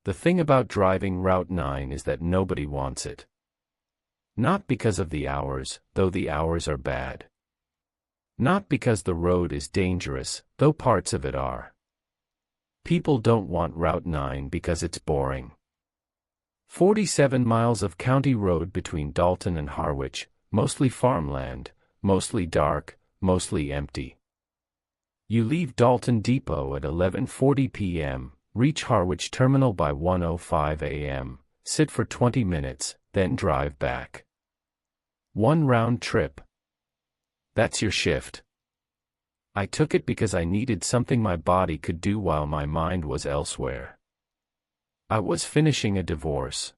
The thing about driving Route 9 is that nobody wants it. Not because of the hours, though the hours are bad. Not because the road is dangerous, though parts of it are. People don't want Route 9 because it's boring. 47 miles of county road between Dalton and Harwich, mostly farmland, mostly dark, mostly empty. You leave Dalton Depot at 11:40 p.m., reach Harwich Terminal by 1:05 a.m., sit for 20 minutes, then drive back. One round trip. That's your shift. I took it because I needed something my body could do while my mind was elsewhere. I was finishing a divorce.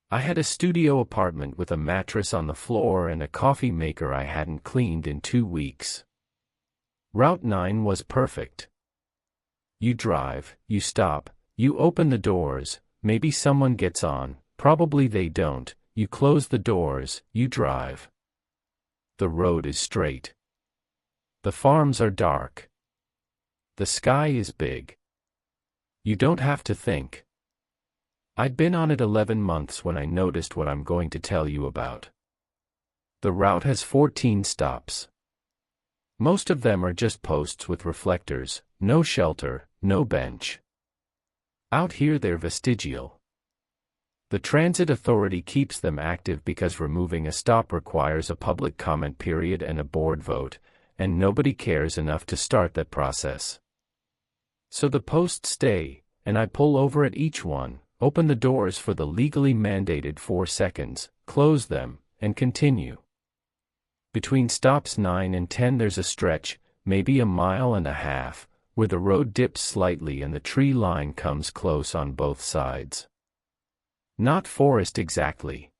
I had a studio apartment with a mattress on the floor and a coffee maker I hadn't cleaned in 2 weeks. Route 9 was perfect. You drive, you stop, you open the doors, maybe someone gets on, probably they don't, you close the doors, you drive. The road is straight. The farms are dark. The sky is big. You don't have to think. I'd been on it 11 months when I noticed what I'm going to tell you about. The route has 14 stops. Most of them are just posts with reflectors, no shelter, no bench. Out here they're vestigial. The transit authority keeps them active because removing a stop requires a public comment period and a board vote, and nobody cares enough to start that process. So the posts stay, and I pull over at each one, open the doors for the legally mandated 4 seconds, close them, and continue. Between stops 9 and 10 there's a stretch, maybe 1.5 miles, where the road dips slightly and the tree line comes close on both sides. Not forest exactly.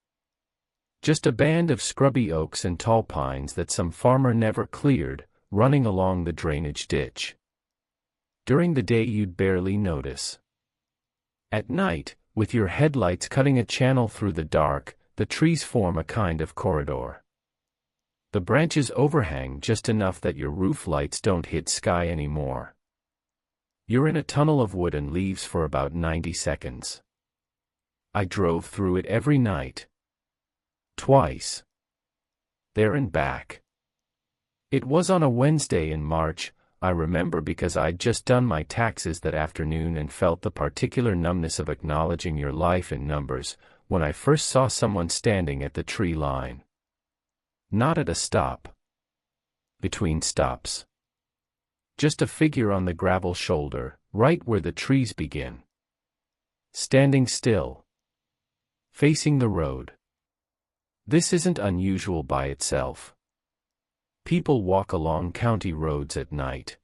Just a band of scrubby oaks and tall pines that some farmer never cleared, running along the drainage ditch. During the day you'd barely notice. At night, with your headlights cutting a channel through the dark, the trees form a kind of corridor. The branches overhang just enough that your roof lights don't hit sky anymore. You're in a tunnel of wood and leaves for about 90 seconds. I drove through it every night. Twice. There and back. It was on a Wednesday in March, I remember, because I'd just done my taxes that afternoon and felt the particular numbness of acknowledging your life in numbers, when I first saw someone standing at the tree line. Not at a stop. Between stops. Just a figure on the gravel shoulder, right where the trees begin. Standing still. Facing the road. This isn't unusual by itself. People walk along county roads at night.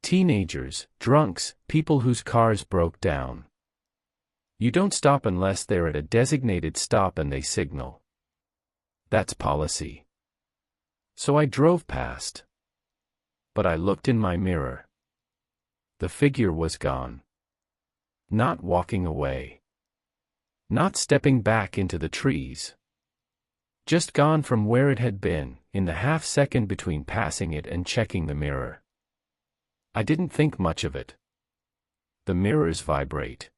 Teenagers, drunks, people whose cars broke down. You don't stop unless they're at a designated stop and they signal. That's policy. So I drove past. But I looked in my mirror. The figure was gone. Not walking away. Not stepping back into the trees. Just gone from where it had been, in the half-second between passing it and checking the mirror. I didn't think much of it. The mirrors vibrate.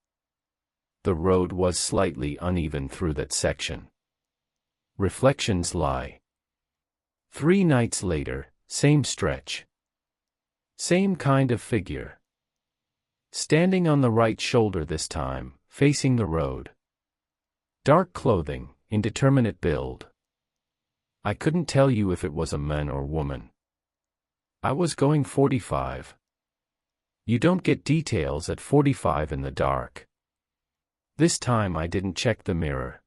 The road was slightly uneven through that section. Reflections lie. 3 nights later, same stretch. Same kind of figure. Standing on the right shoulder this time, facing the road. Dark clothing, indeterminate build. I couldn't tell you if it was a man or woman. I was going 45. You don't get details at 45 in the dark. This time I didn't check the mirror.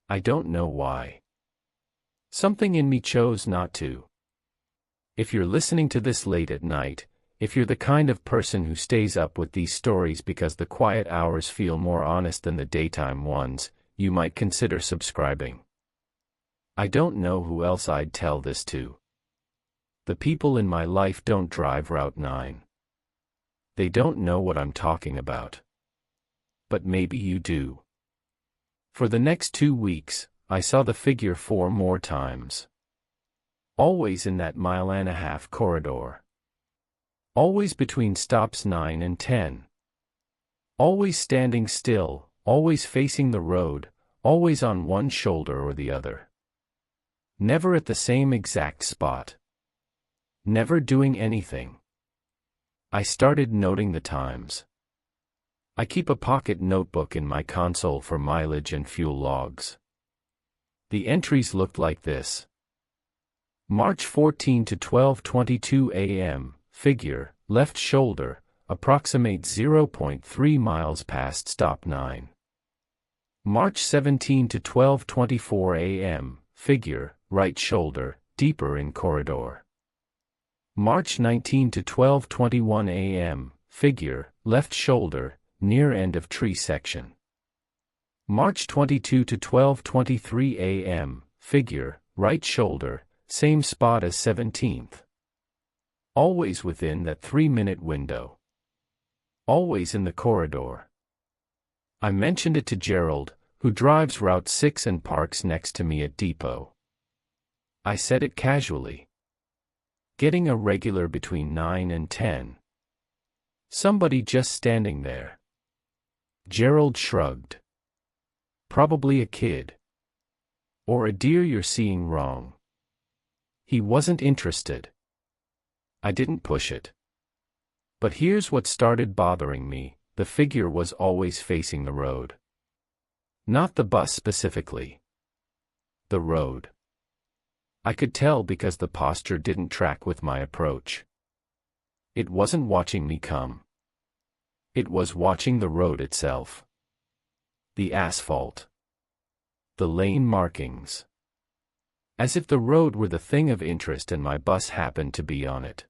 I don't know why. Something in me chose not to. If you're listening to this late at night, if you're the kind of person who stays up with these stories because the quiet hours feel more honest than the daytime ones, you might consider subscribing. I don't know who else I'd tell this to. The people in my life don't drive Route 9. They don't know what I'm talking about. But maybe you do. For the next 2 weeks, I saw the figure 4 more times. Always in that 1.5 mile corridor. Always between stops 9 and 10. Always standing still, always facing the road, always on one shoulder or the other. Never at the same exact spot. Never doing anything. I started noting the times. I keep a pocket notebook in my console for mileage and fuel logs. The entries looked like this. March 14 to 12:22 a.m., figure, left shoulder, approximate 0.3 miles past stop 9. March 17 to 12:24 a.m., figure, right shoulder, deeper in corridor. March 19 to 12:21 a.m., figure, left shoulder, near end of tree section. March 22 to 12:23 a.m., figure, right shoulder, same spot as 17th. Always within that 3-minute window. Always in the corridor. I mentioned it to Gerald, who drives Route 6 and parks next to me at depot. I said it casually. Getting a regular between 9 and 10. Somebody just standing there. Gerald shrugged. Probably a kid. Or a deer you're seeing wrong. He wasn't interested. I didn't push it. But here's what started bothering me, the figure was always facing the road. Not the bus specifically. The road. I could tell because the posture didn't track with my approach. It wasn't watching me come. It was watching the road itself. The asphalt. The lane markings. As if the road were the thing of interest and my bus happened to be on it.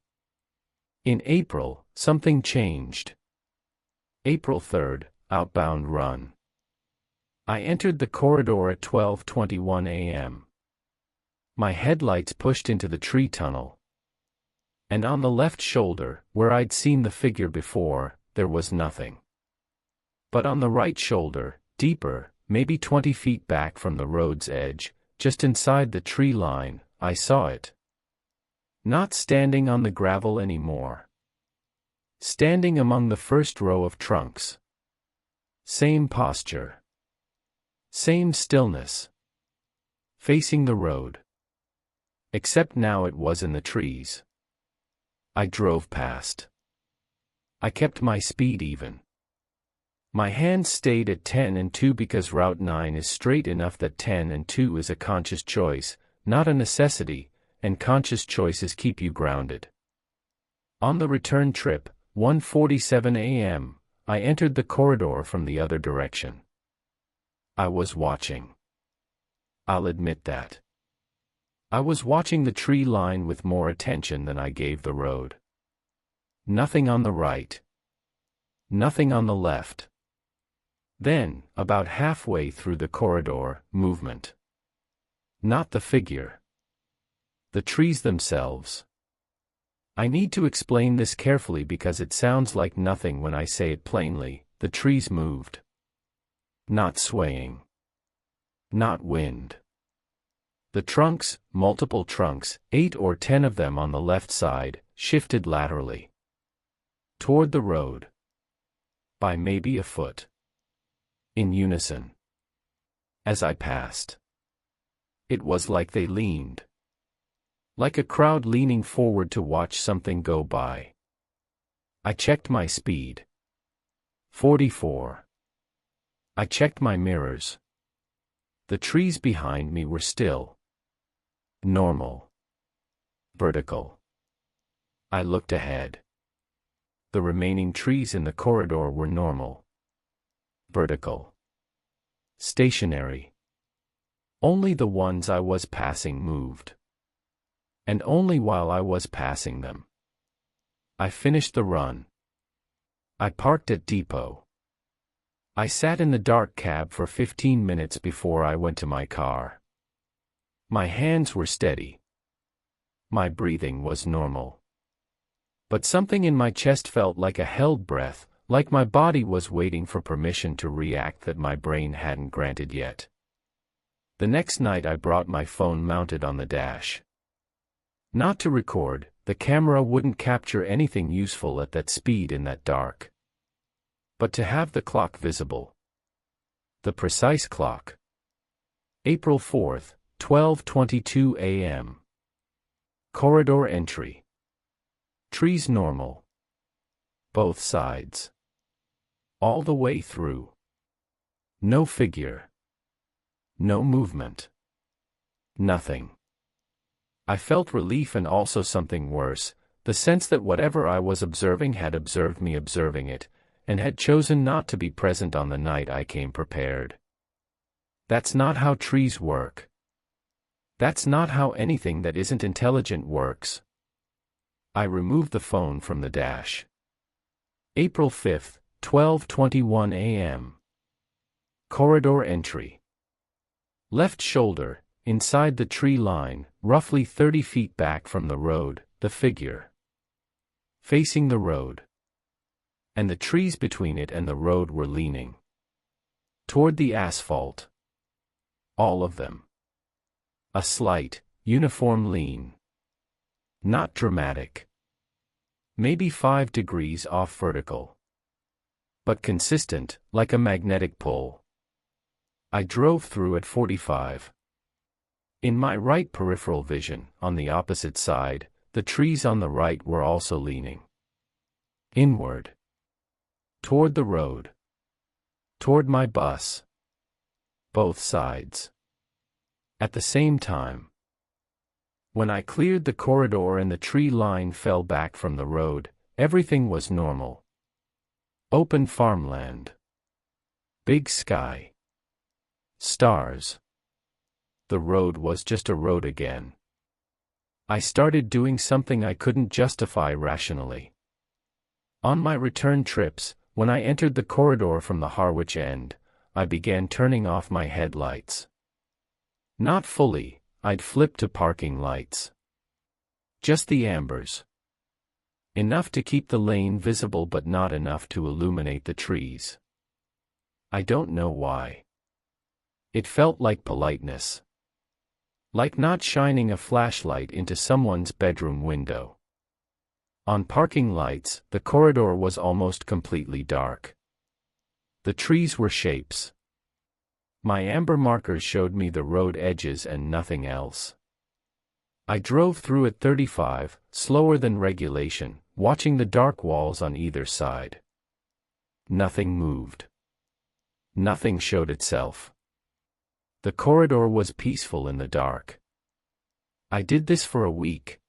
In April, something changed. April 3rd, outbound run. I entered the corridor at 12:21 a.m. My headlights pushed into the tree tunnel. And on the left shoulder, where I'd seen the figure before, there was nothing. But on the right shoulder, deeper, maybe 20 feet back from the road's edge, just inside the tree line, I saw it. Not standing on the gravel anymore. Standing among the first row of trunks. Same posture. Same stillness. Facing the road. Except now it was in the trees. I drove past. I kept my speed even. My hands stayed at 10 and 2 because Route 9 is straight enough that 10 and 2 is a conscious choice, not a necessity, and conscious choices keep you grounded. On the return trip, 1:47 a.m., I entered the corridor from the other direction. I was watching. I'll admit that. I was watching the tree line with more attention than I gave the road. Nothing on the right. Nothing on the left. Then, about halfway through the corridor, movement. Not the figure. The trees themselves. I need to explain this carefully because it sounds like nothing when I say it plainly. The trees moved. Not swaying. Not wind. The trunks, multiple trunks, 8 or 10 of them on the left side, shifted laterally. Toward the road. By maybe a foot. In unison. As I passed. It was like they leaned. Like a crowd leaning forward to watch something go by. I checked my speed. 44. I checked my mirrors. The trees behind me were still. Normal. Vertical. I looked ahead. The remaining trees in the corridor were normal. Vertical. Stationary. Only the ones I was passing moved. And only while I was passing them. I finished the run. I parked at depot. I sat in the dark cab for 15 minutes before I went to my car. My hands were steady. My breathing was normal. But something in my chest felt like a held breath, like my body was waiting for permission to react that my brain hadn't granted yet. The next night I brought my phone mounted on the dash. Not to record, the camera wouldn't capture anything useful at that speed in that dark. but to have the clock visible. The precise clock. April 4th, 12:22 a.m. Corridor entry. Trees normal. Both sides. All the way through. No figure. No movement. Nothing. I felt relief and also something worse, the sense that whatever I was observing had observed me observing it, and had chosen not to be present on the night I came prepared. That's not how trees work. That's not how anything that isn't intelligent works. I removed the phone from the dash. April 5th, 12:21 a.m. Corridor entry. Left shoulder, inside the tree line, roughly 30 feet back from the road, the figure. Facing the road. And the trees between it and the road were leaning. Toward the asphalt. All of them. A slight, uniform lean. Not dramatic. Maybe 5 degrees off vertical. But consistent, like a magnetic pull. I drove through at 45. In my right peripheral vision, on the opposite side, the trees on the right were also leaning. Inward. Toward the road. Toward my bus. Both sides. At the same time. When I cleared the corridor and the tree line fell back from the road, everything was normal. Open farmland. Big sky. Stars. The road was just a road again. I started doing something I couldn't justify rationally. On my return trips, when I entered the corridor from the Harwich end, I began turning off my headlights. Not fully, I'd flip to parking lights. Just the ambers. Enough to keep the lane visible but not enough to illuminate the trees. I don't know why. It felt like politeness. Like not shining a flashlight into someone's bedroom window. On parking lights, the corridor was almost completely dark. The trees were shapes. My amber markers showed me the road edges and nothing else. I drove through at 35, slower than regulation, watching the dark walls on either side. Nothing moved. Nothing showed itself. The corridor was peaceful in the dark. I did this for a week.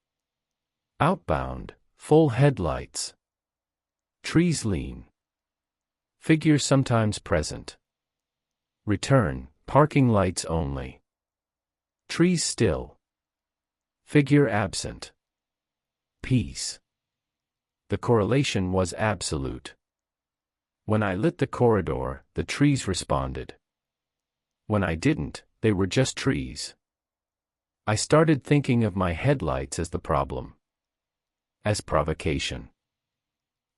Outbound, full headlights. Trees lean. Figure sometimes present. Return, parking lights only. Trees still. Figure absent. Peace. The correlation was absolute. When I lit the corridor, the trees responded. When I didn't, they were just trees. I started thinking of my headlights as the problem. As provocation.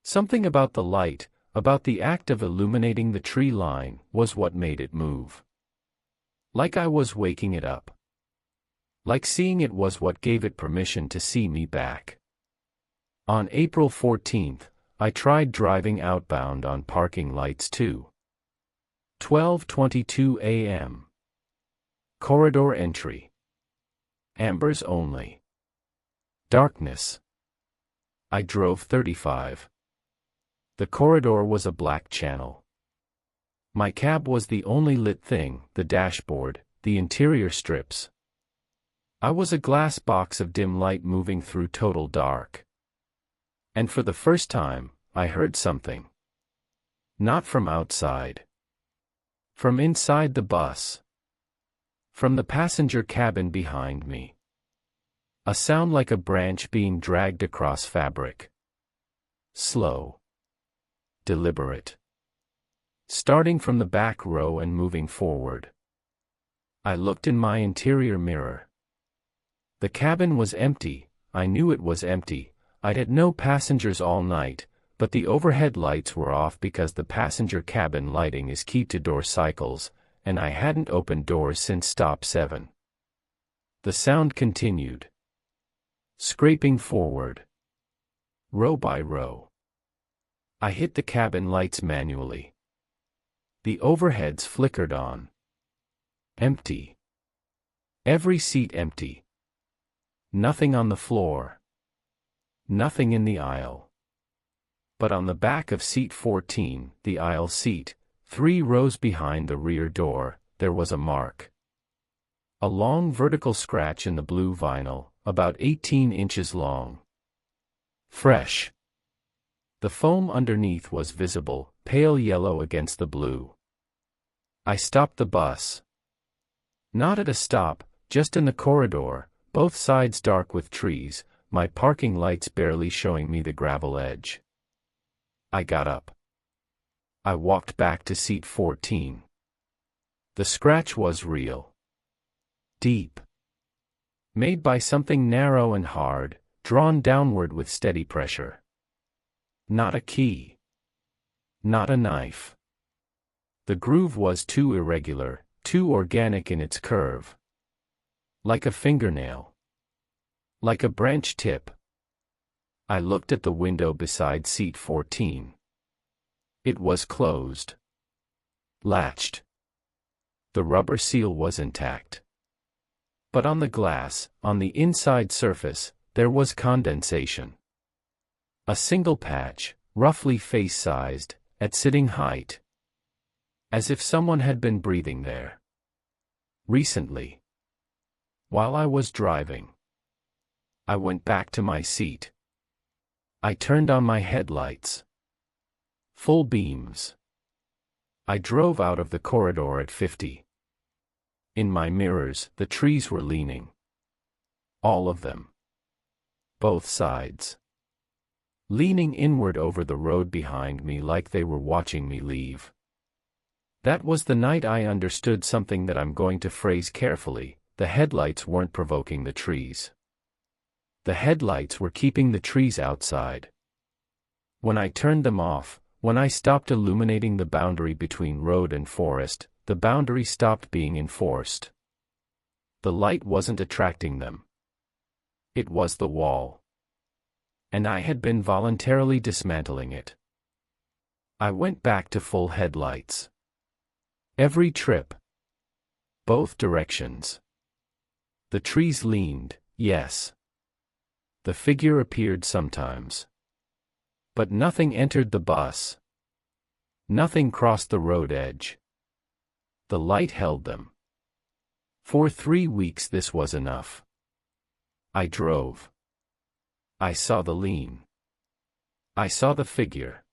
Something about the light, about the act of illuminating the tree line, was what made it move. Like I was waking it up. Like seeing it was what gave it permission to see me back. On April 14th, I tried driving outbound on parking lights too. 12:22 a.m. Corridor entry. Ambers only. Darkness. I drove 35. The corridor was a black channel. My cab was the only lit thing, the dashboard, the interior strips. I was a glass box of dim light moving through total dark. And for the first time, I heard something. Not from outside. From inside the bus. From the passenger cabin behind me. A sound like a branch being dragged across fabric. Slow. Deliberate. Starting from the back row and moving forward. I looked in my interior mirror. The cabin was empty. I knew it was empty. I'd had no passengers all night, but the overhead lights were off because the passenger cabin lighting is key to door cycles, and I hadn't opened doors since stop 7. The sound continued. Scraping forward. Row by row. I hit the cabin lights manually. The overheads flickered on. Empty. Every seat empty. Nothing on the floor. Nothing in the aisle. But on the back of seat 14, the aisle seat, 3 rows behind the rear door, there was a mark. A long vertical scratch in the blue vinyl, about 18 inches long. Fresh. The foam underneath was visible, pale yellow against the blue. I stopped the bus. Not at a stop, just in the corridor, both sides dark with trees, my parking lights barely showing me the gravel edge. I got up. I walked back to seat 14. The scratch was real. Deep. Made by something narrow and hard, drawn downward with steady pressure. Not a key. Not a knife. The groove was too irregular, too organic in its curve. Like a fingernail. Like a branch tip. I looked at the window beside seat 14. It was closed. Latched. The rubber seal was intact. But on the glass, on the inside surface, there was condensation. A single patch, roughly face-sized, at sitting height. As if someone had been breathing there. Recently. While I was driving. I went back to my seat. I turned on my headlights. Full beams. I drove out of the corridor at 50. In my mirrors, the trees were leaning. All of them. Both sides. Leaning inward over the road behind me like they were watching me leave. That was the night I understood something that I'm going to phrase carefully. The headlights weren't provoking the trees. The headlights were keeping the trees outside. When I turned them off, when I stopped illuminating the boundary between road and forest, the boundary stopped being enforced. The light wasn't attracting them. It was the wall. And I had been voluntarily dismantling it. I went back to full headlights. Every trip. Both directions. The trees leaned, yes. The figure appeared sometimes. But nothing entered the bus. Nothing crossed the road edge. The light held them. For 3 weeks this was enough. I drove. I saw the lean. I saw the figure.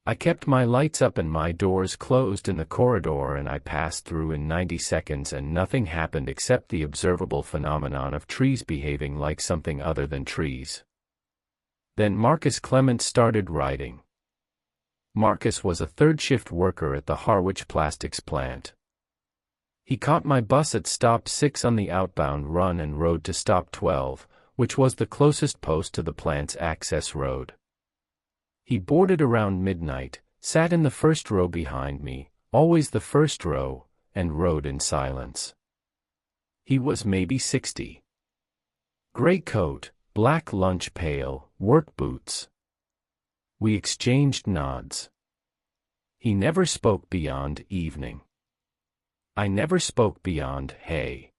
I kept my lights up and my doors closed in the corridor, and I passed through in 90 seconds and nothing happened except the observable phenomenon of trees behaving like something other than trees. Then Marcus Clement started writing. Marcus was a third-shift worker at the Harwich Plastics plant. He caught my bus at stop 6 on the outbound run and rode to stop 12, which was the closest post to the plant's access road. He boarded around midnight, sat in the first row behind me, always the first row, and rode in silence. He was maybe 60. Gray coat, black lunch pail, work boots. We exchanged nods. He never spoke beyond evening. I never spoke beyond hey.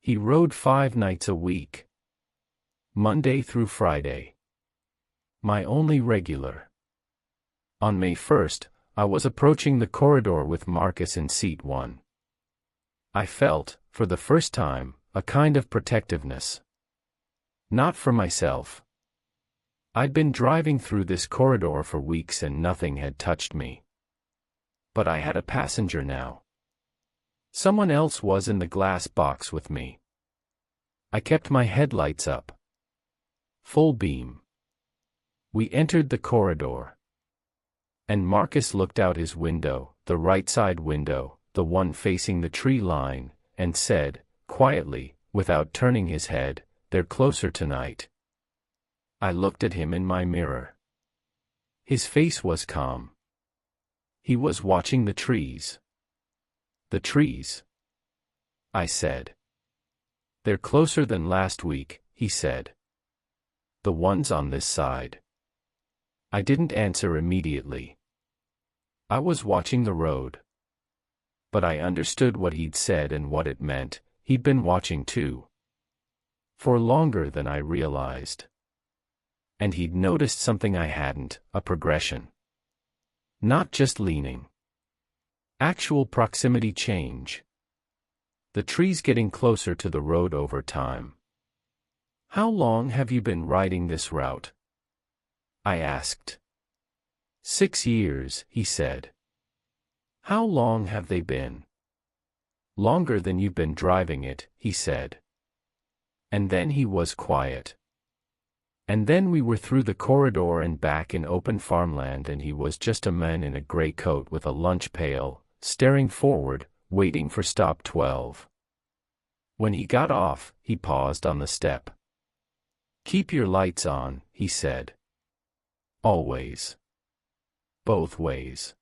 He rode 5 nights a week. Monday through Friday. My only regular. On May 1st, I was approaching the corridor with Marcus in seat 1. I felt, for the first time, a kind of protectiveness. Not for myself. I'd been driving through this corridor for weeks and nothing had touched me. But I had a passenger now. Someone else was in the glass box with me. I kept my headlights up. Full beam. We entered the corridor. And Marcus looked out his window, the right side window, the one facing the tree line, and said, quietly, without turning his head, "They're closer tonight." I looked at him in my mirror. His face was calm. He was watching the trees. The trees. I said. "They're closer than last week," he said. "The ones on this side." I didn't answer immediately. I was watching the road. But I understood what he'd said and what it meant. He'd been watching too. For longer than I realized. And he'd noticed something I hadn't, a progression. Not just leaning. Actual proximity change. The trees getting closer to the road over time. "How long have you been riding this route?" I asked. 6 years, he said. "How long have they been?" "Longer than you've been driving it," he said. And then he was quiet. And then we were through the corridor and back in open farmland, and he was just a man in a gray coat with a lunch pail, staring forward, waiting for stop 12. When he got off, he paused on the step. "Keep your lights on," he said. "Always. Both ways."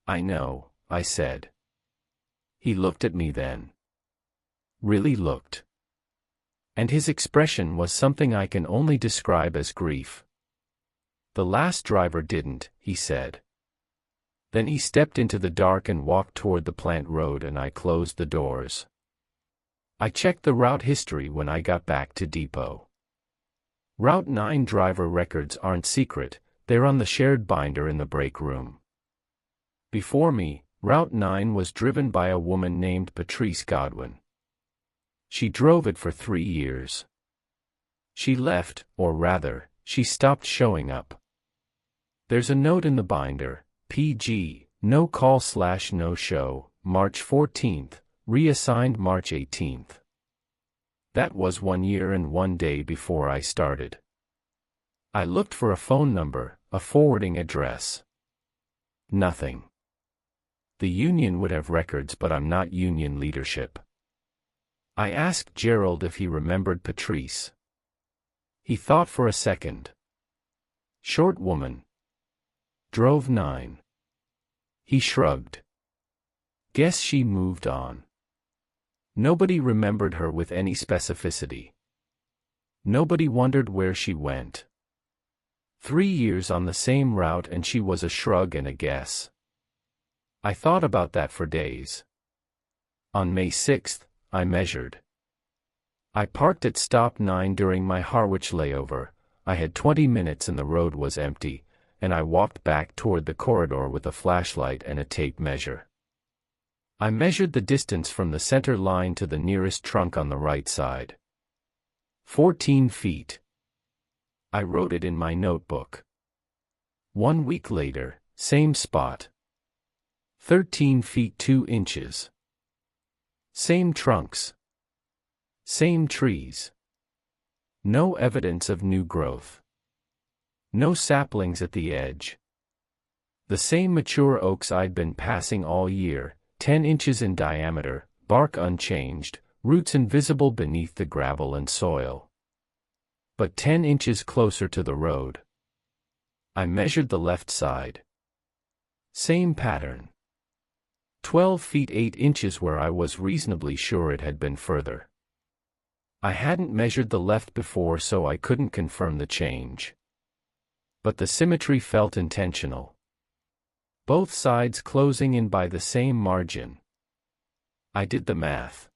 "I know," I said. He looked at me then. Really looked. And his expression was something I can only describe as grief. "The last driver didn't," he said. Then he stepped into the dark and walked toward the plant road, and I closed the doors. I checked the route history when I got back to depot. Route 9 driver records aren't secret, they're on the shared binder in the break room. Before me, Route 9 was driven by a woman named Patrice Godwin. She drove it for 3 years. She left, or rather, she stopped showing up. There's a note in the binder, PG, no call/no show, March 14th, reassigned March 18th. That was 1 year and 1 day before I started. I looked for a phone number, a forwarding address. Nothing. The union would have records, but I'm not union leadership. I asked Gerald if he remembered Patrice. He thought for a second. "Short woman. Drove 9. He shrugged. "Guess she moved on." Nobody remembered her with any specificity. Nobody wondered where she went. 3 years on the same route, and she was a shrug and a guess. I thought about that for days. On May 6th, I measured. I parked at stop 9 during my Harwich layover. I had 20 minutes and the road was empty, and I walked back toward the corridor with a flashlight and a tape measure. I measured the distance from the center line to the nearest trunk on the right side. 14 feet. I wrote it in my notebook. 1 week later, same spot. 13 feet 2 inches. Same trunks. Same trees. No evidence of new growth. No saplings at the edge. The same mature oaks I'd been passing all year, 10 inches in diameter, bark unchanged, roots invisible beneath the gravel and soil. But 10 inches closer to the road. I measured the left side. Same pattern. 12 feet 8 inches where I was reasonably sure it had been further. I hadn't measured the left before, so I couldn't confirm the change. But the symmetry felt intentional. Both sides closing in by the same margin. I did the math.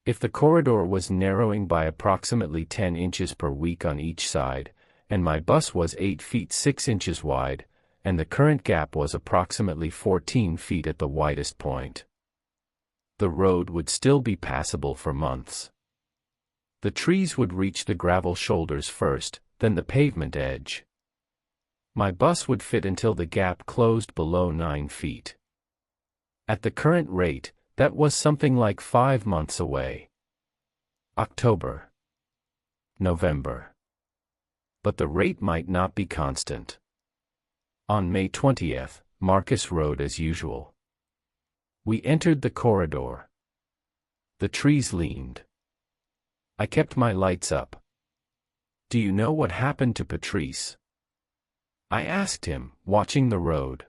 If the corridor was narrowing by approximately 10 inches per week on each side, and my bus was 8 feet 6 inches wide, and the current gap was approximately 14 feet at the widest point, the road would still be passable for months. The trees would reach the gravel shoulders first, then the pavement edge. My bus would fit until the gap closed below 9 feet. At the current rate, that was something like 5 months away. October. November. But the rate might not be constant. On May 20th, Marcus rode as usual. We entered the corridor. The trees leaned. I kept my lights up. "Do you know what happened to Patrice?" I asked him, watching the road.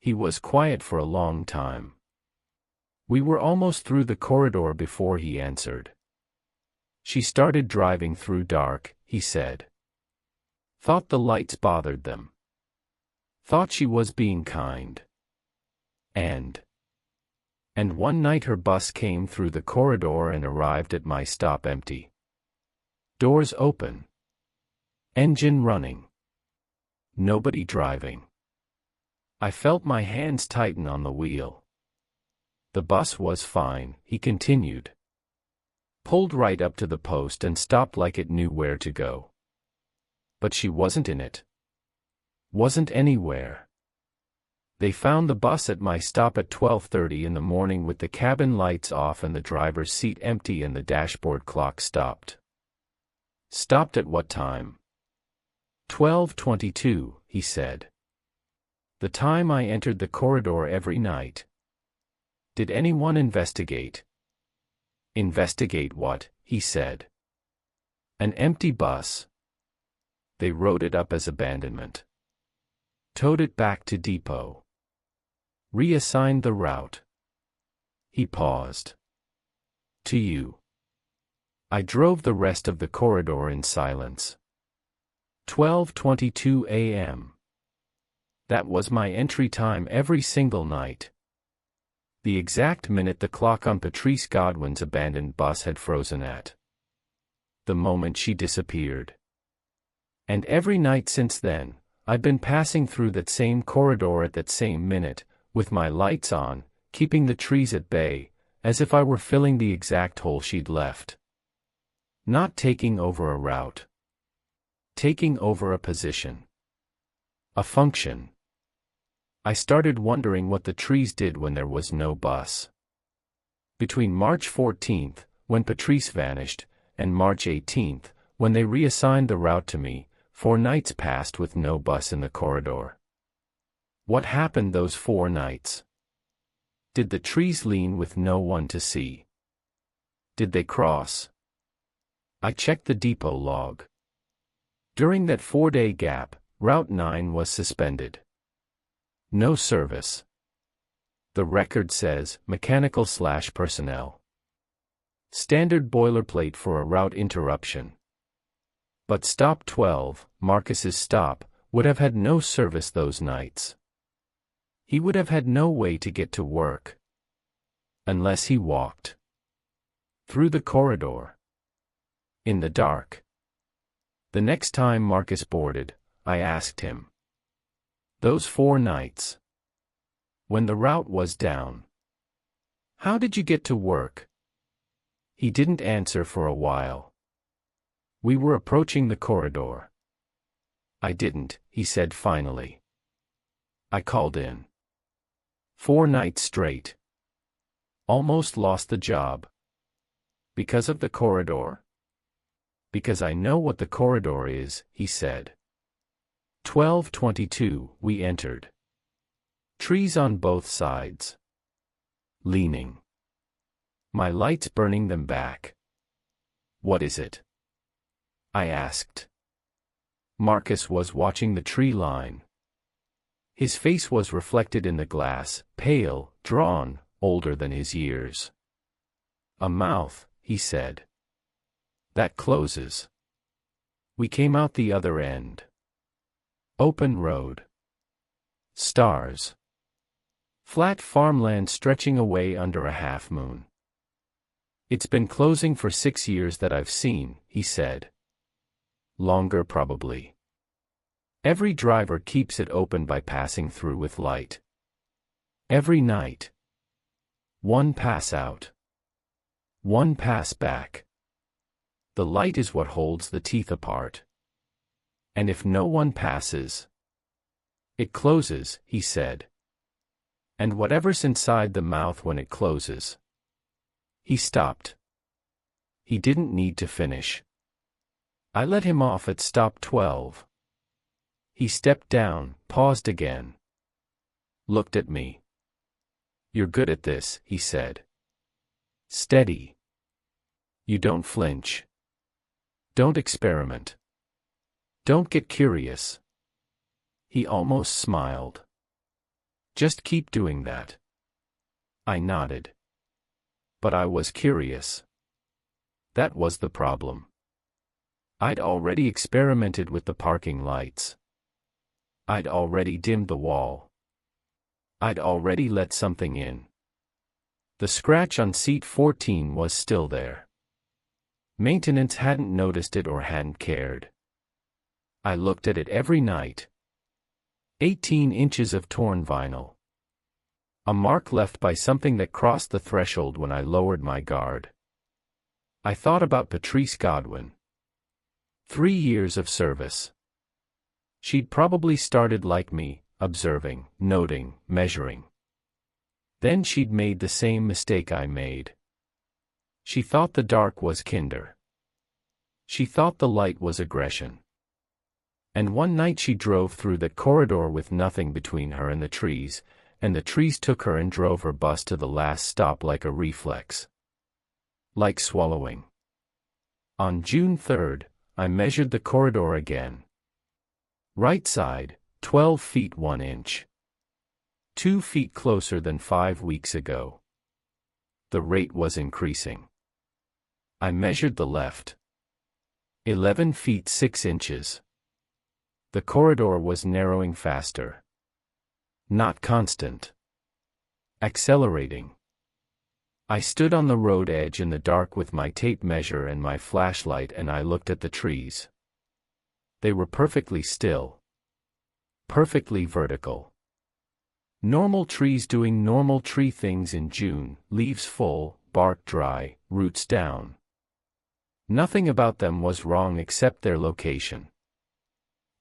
He was quiet for a long time. We were almost through the corridor before he answered. "She started driving through dark," he said. Thought the lights bothered them. Thought she was being kind. And one night her bus came through the corridor and arrived at my stop empty. Doors open. Engine running. Nobody driving. I felt my hands tighten on the wheel. The bus was fine, he continued. Pulled right up to the post and stopped like it knew where to go. But she wasn't in it. Wasn't anywhere. They found the bus at my stop at 12:30 in the morning with the cabin lights off and the driver's seat empty and the dashboard clock stopped. Stopped at what time? 12:22, he said. The time I entered the corridor every night. Did anyone investigate? Investigate what? He said. An empty bus. They wrote it up as abandonment. Towed it back to depot. Reassigned the route. He paused. To you. I drove the rest of the corridor in silence. 12:22 a.m. That was my entry time every single night. The exact minute the clock on Patrice Godwin's abandoned bus had frozen at. The moment she disappeared. And every night since then, I've been passing through that same corridor at that same minute, with my lights on, keeping the trees at bay, as if I were filling the exact hole she'd left. Not taking over a route. Taking over a position. A function. I started wondering what the trees did when there was no bus. Between March 14th, when Patrice vanished, and March 18th, when they reassigned the route to me, 4 nights passed with no bus in the corridor. What happened those 4 nights? Did the trees lean with no one to see? Did they cross? I checked the depot log. During that 4-day gap, Route 9 was suspended. No service. The record says, mechanical/personnel. Standard boilerplate for a route interruption. But stop 12, Marcus's stop, would have had no service those nights. He would have had no way to get to work. Unless he walked. Through the corridor. In the dark. The next time Marcus boarded, I asked him. Those 4 nights. When the route was down. How did you get to work? He didn't answer for a while. We were approaching the corridor. I didn't, he said finally. I called in. 4 nights straight. Almost lost the job. Because of the corridor? Because I know what the corridor is, he said. 12:22, we entered. Trees on both sides. Leaning. My lights burning them back. What is it? I asked. Marcus was watching the tree line. His face was reflected in the glass, pale, drawn, older than his years. A mouth, he said. That closes. We came out the other end. Open road. Stars. Flat farmland stretching away under a half-moon. It's been closing for 6 years that I've seen, he said. Longer probably. Every driver keeps it open by passing through with light. Every night. 1 pass out. 1 pass back. The light is what holds the teeth apart. And if no one passes, it closes, he said. And whatever's inside the mouth when it closes. He stopped. He didn't need to finish. I let him off at stop 12. He stepped down, paused again. Looked at me. You're good at this, he said. Steady. You don't flinch. Don't experiment. Don't get curious. He almost smiled. Just keep doing that. I nodded. But I was curious. That was the problem. I'd already experimented with the parking lights. I'd already dimmed the wall. I'd already let something in. The scratch on seat 14 was still there. Maintenance hadn't noticed it or hadn't cared. I looked at it every night. 18 inches of torn vinyl. A mark left by something that crossed the threshold when I lowered my guard. I thought about Patrice Godwin. 3 years of service. She'd probably started like me, observing, noting, measuring. Then she'd made the same mistake I made. She thought the dark was kinder. She thought the light was aggression. And one night she drove through that corridor with nothing between her and the trees took her and drove her bus to the last stop like a reflex. Like swallowing. On June 3rd, I measured the corridor again. Right side, 12 feet 1 inch. 2 feet closer than 5 weeks ago. The rate was increasing. I measured the left. 11 feet 6 inches. The corridor was narrowing faster. Not constant. Accelerating. I stood on the road edge in the dark with my tape measure and my flashlight and I looked at the trees. They were perfectly still. Perfectly vertical. Normal trees doing normal tree things in June, leaves full, bark dry, roots down. Nothing about them was wrong except their location.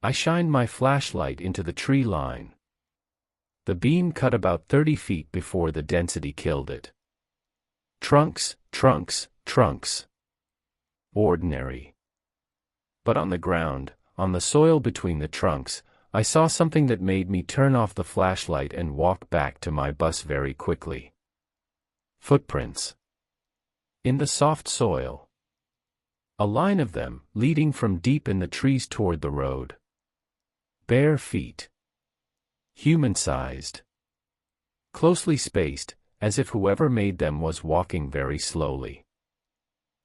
I shined my flashlight into the tree line. The beam cut about 30 feet before the density killed it. Trunks, trunks, trunks. Ordinary. But on the ground, on the soil between the trunks, I saw something that made me turn off the flashlight and walk back to my bus very quickly. Footprints. In the soft soil. A line of them, leading from deep in the trees toward the road. Bare feet. Human-sized. Closely spaced, as if whoever made them was walking very slowly.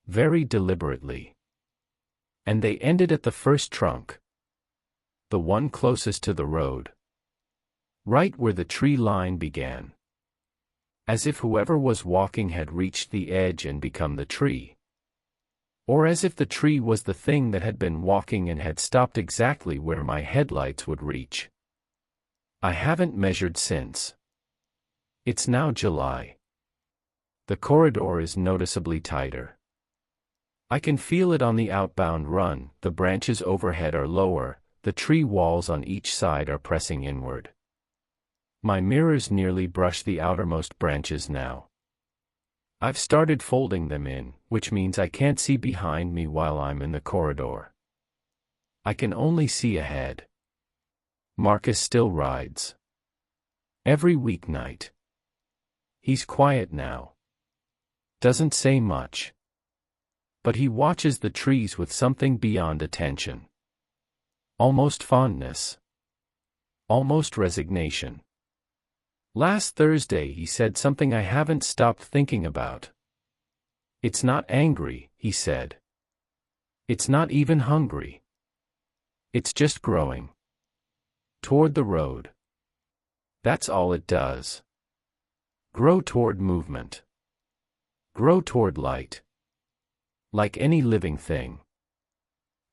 Very deliberately. And they ended at the first trunk. The one closest to the road. Right where the tree line began. As if whoever was walking had reached the edge and become the tree. Or as if the tree was the thing that had been walking and had stopped exactly where my headlights would reach. I haven't measured since. It's now July. The corridor is noticeably tighter. I can feel it on the outbound run, the branches overhead are lower, the tree walls on each side are pressing inward. My mirrors nearly brush the outermost branches now. I've started folding them in, which means I can't see behind me while I'm in the corridor. I can only see ahead. Marcus still rides. Every weeknight. He's quiet now. Doesn't say much. But he watches the trees with something beyond attention. Almost fondness. Almost resignation. Last Thursday he said something I haven't stopped thinking about. It's not angry, he said. It's not even hungry. It's just growing. Toward the road. That's all it does. Grow toward movement. Grow toward light. Like any living thing.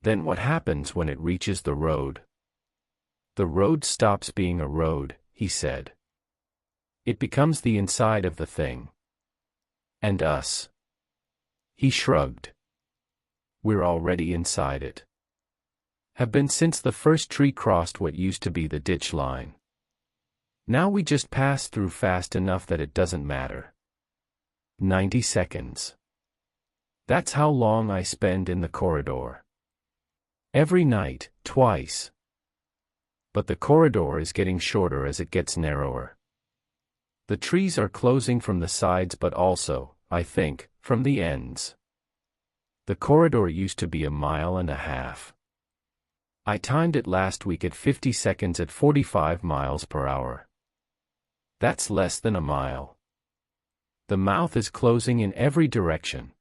Then what happens when it reaches the road? The road stops being a road, he said. It becomes the inside of the thing. And us. He shrugged. We're already inside it. Have been since the first tree crossed what used to be the ditch line. Now we just pass through fast enough that it doesn't matter. 90 seconds. That's how long I spend in the corridor. Every night, twice. But the corridor is getting shorter as it gets narrower. The trees are closing from the sides but also, I think, from the ends. The corridor used to be 1.5 miles. I timed it last week at 50 seconds at 45 miles per hour. That's less than a mile. The mouth is closing in every direction.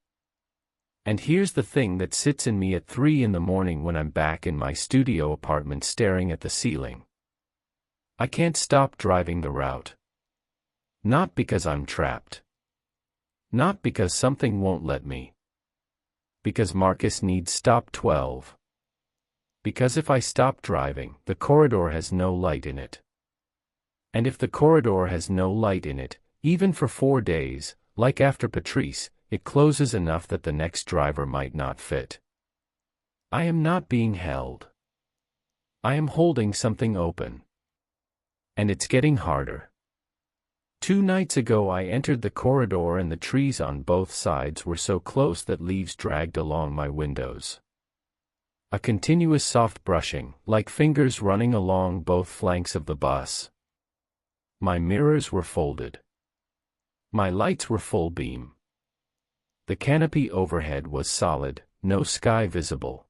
And here's the thing that sits in me at 3 in the morning when I'm back in my studio apartment staring at the ceiling. I can't stop driving the route. Not because I'm trapped. Not because something won't let me. Because Marcus needs stop 12. Because if I stop driving, the corridor has no light in it. And if the corridor has no light in it, even for 4 days, like after Patrice, it closes enough that the next driver might not fit. I am not being held. I am holding something open. And it's getting harder. 2 nights ago I entered the corridor and the trees on both sides were so close that leaves dragged along my windows. A continuous soft brushing, like fingers running along both flanks of the bus. My mirrors were folded. My lights were full beam. The canopy overhead was solid, no sky visible.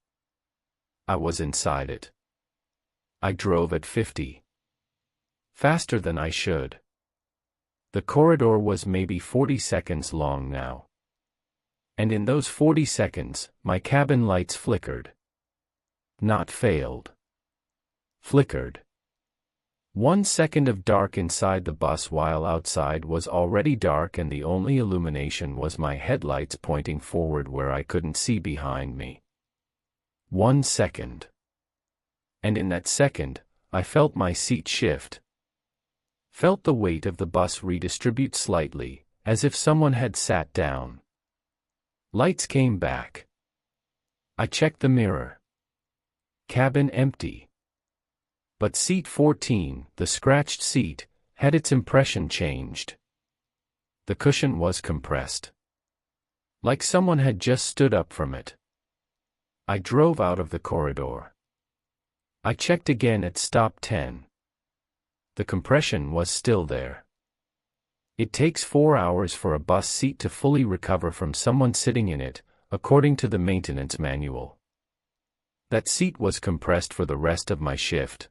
I was inside it. I drove at 50. Faster than I should. The corridor was maybe 40 seconds long now. And in those 40 seconds, my cabin lights flickered. Not failed. Flickered. 1 second of dark inside the bus while outside was already dark and the only illumination was my headlights pointing forward where I couldn't see behind me. 1 second. And in that second, I felt my seat shift. Felt the weight of the bus redistribute slightly, as if someone had sat down. Lights came back. I checked the mirror. Cabin empty. But seat 14, the scratched seat, had its impression changed. The cushion was compressed. Like someone had just stood up from it. I drove out of the corridor. I checked again at stop 10. The compression was still there. It takes 4 hours for a bus seat to fully recover from someone sitting in it, according to the maintenance manual. That seat was compressed for the rest of my shift.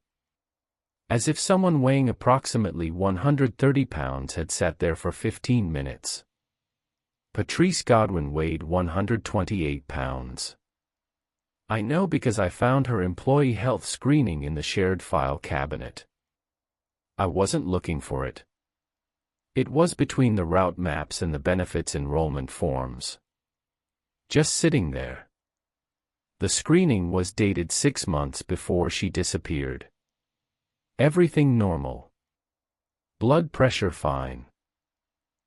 As if someone weighing approximately 130 pounds had sat there for 15 minutes. Patrice Godwin weighed 128 pounds. I know because I found her employee health screening in the shared file cabinet. I wasn't looking for it. It was between the route maps and the benefits enrollment forms. Just sitting there. The screening was dated 6 months before she disappeared. Everything normal. Blood pressure fine.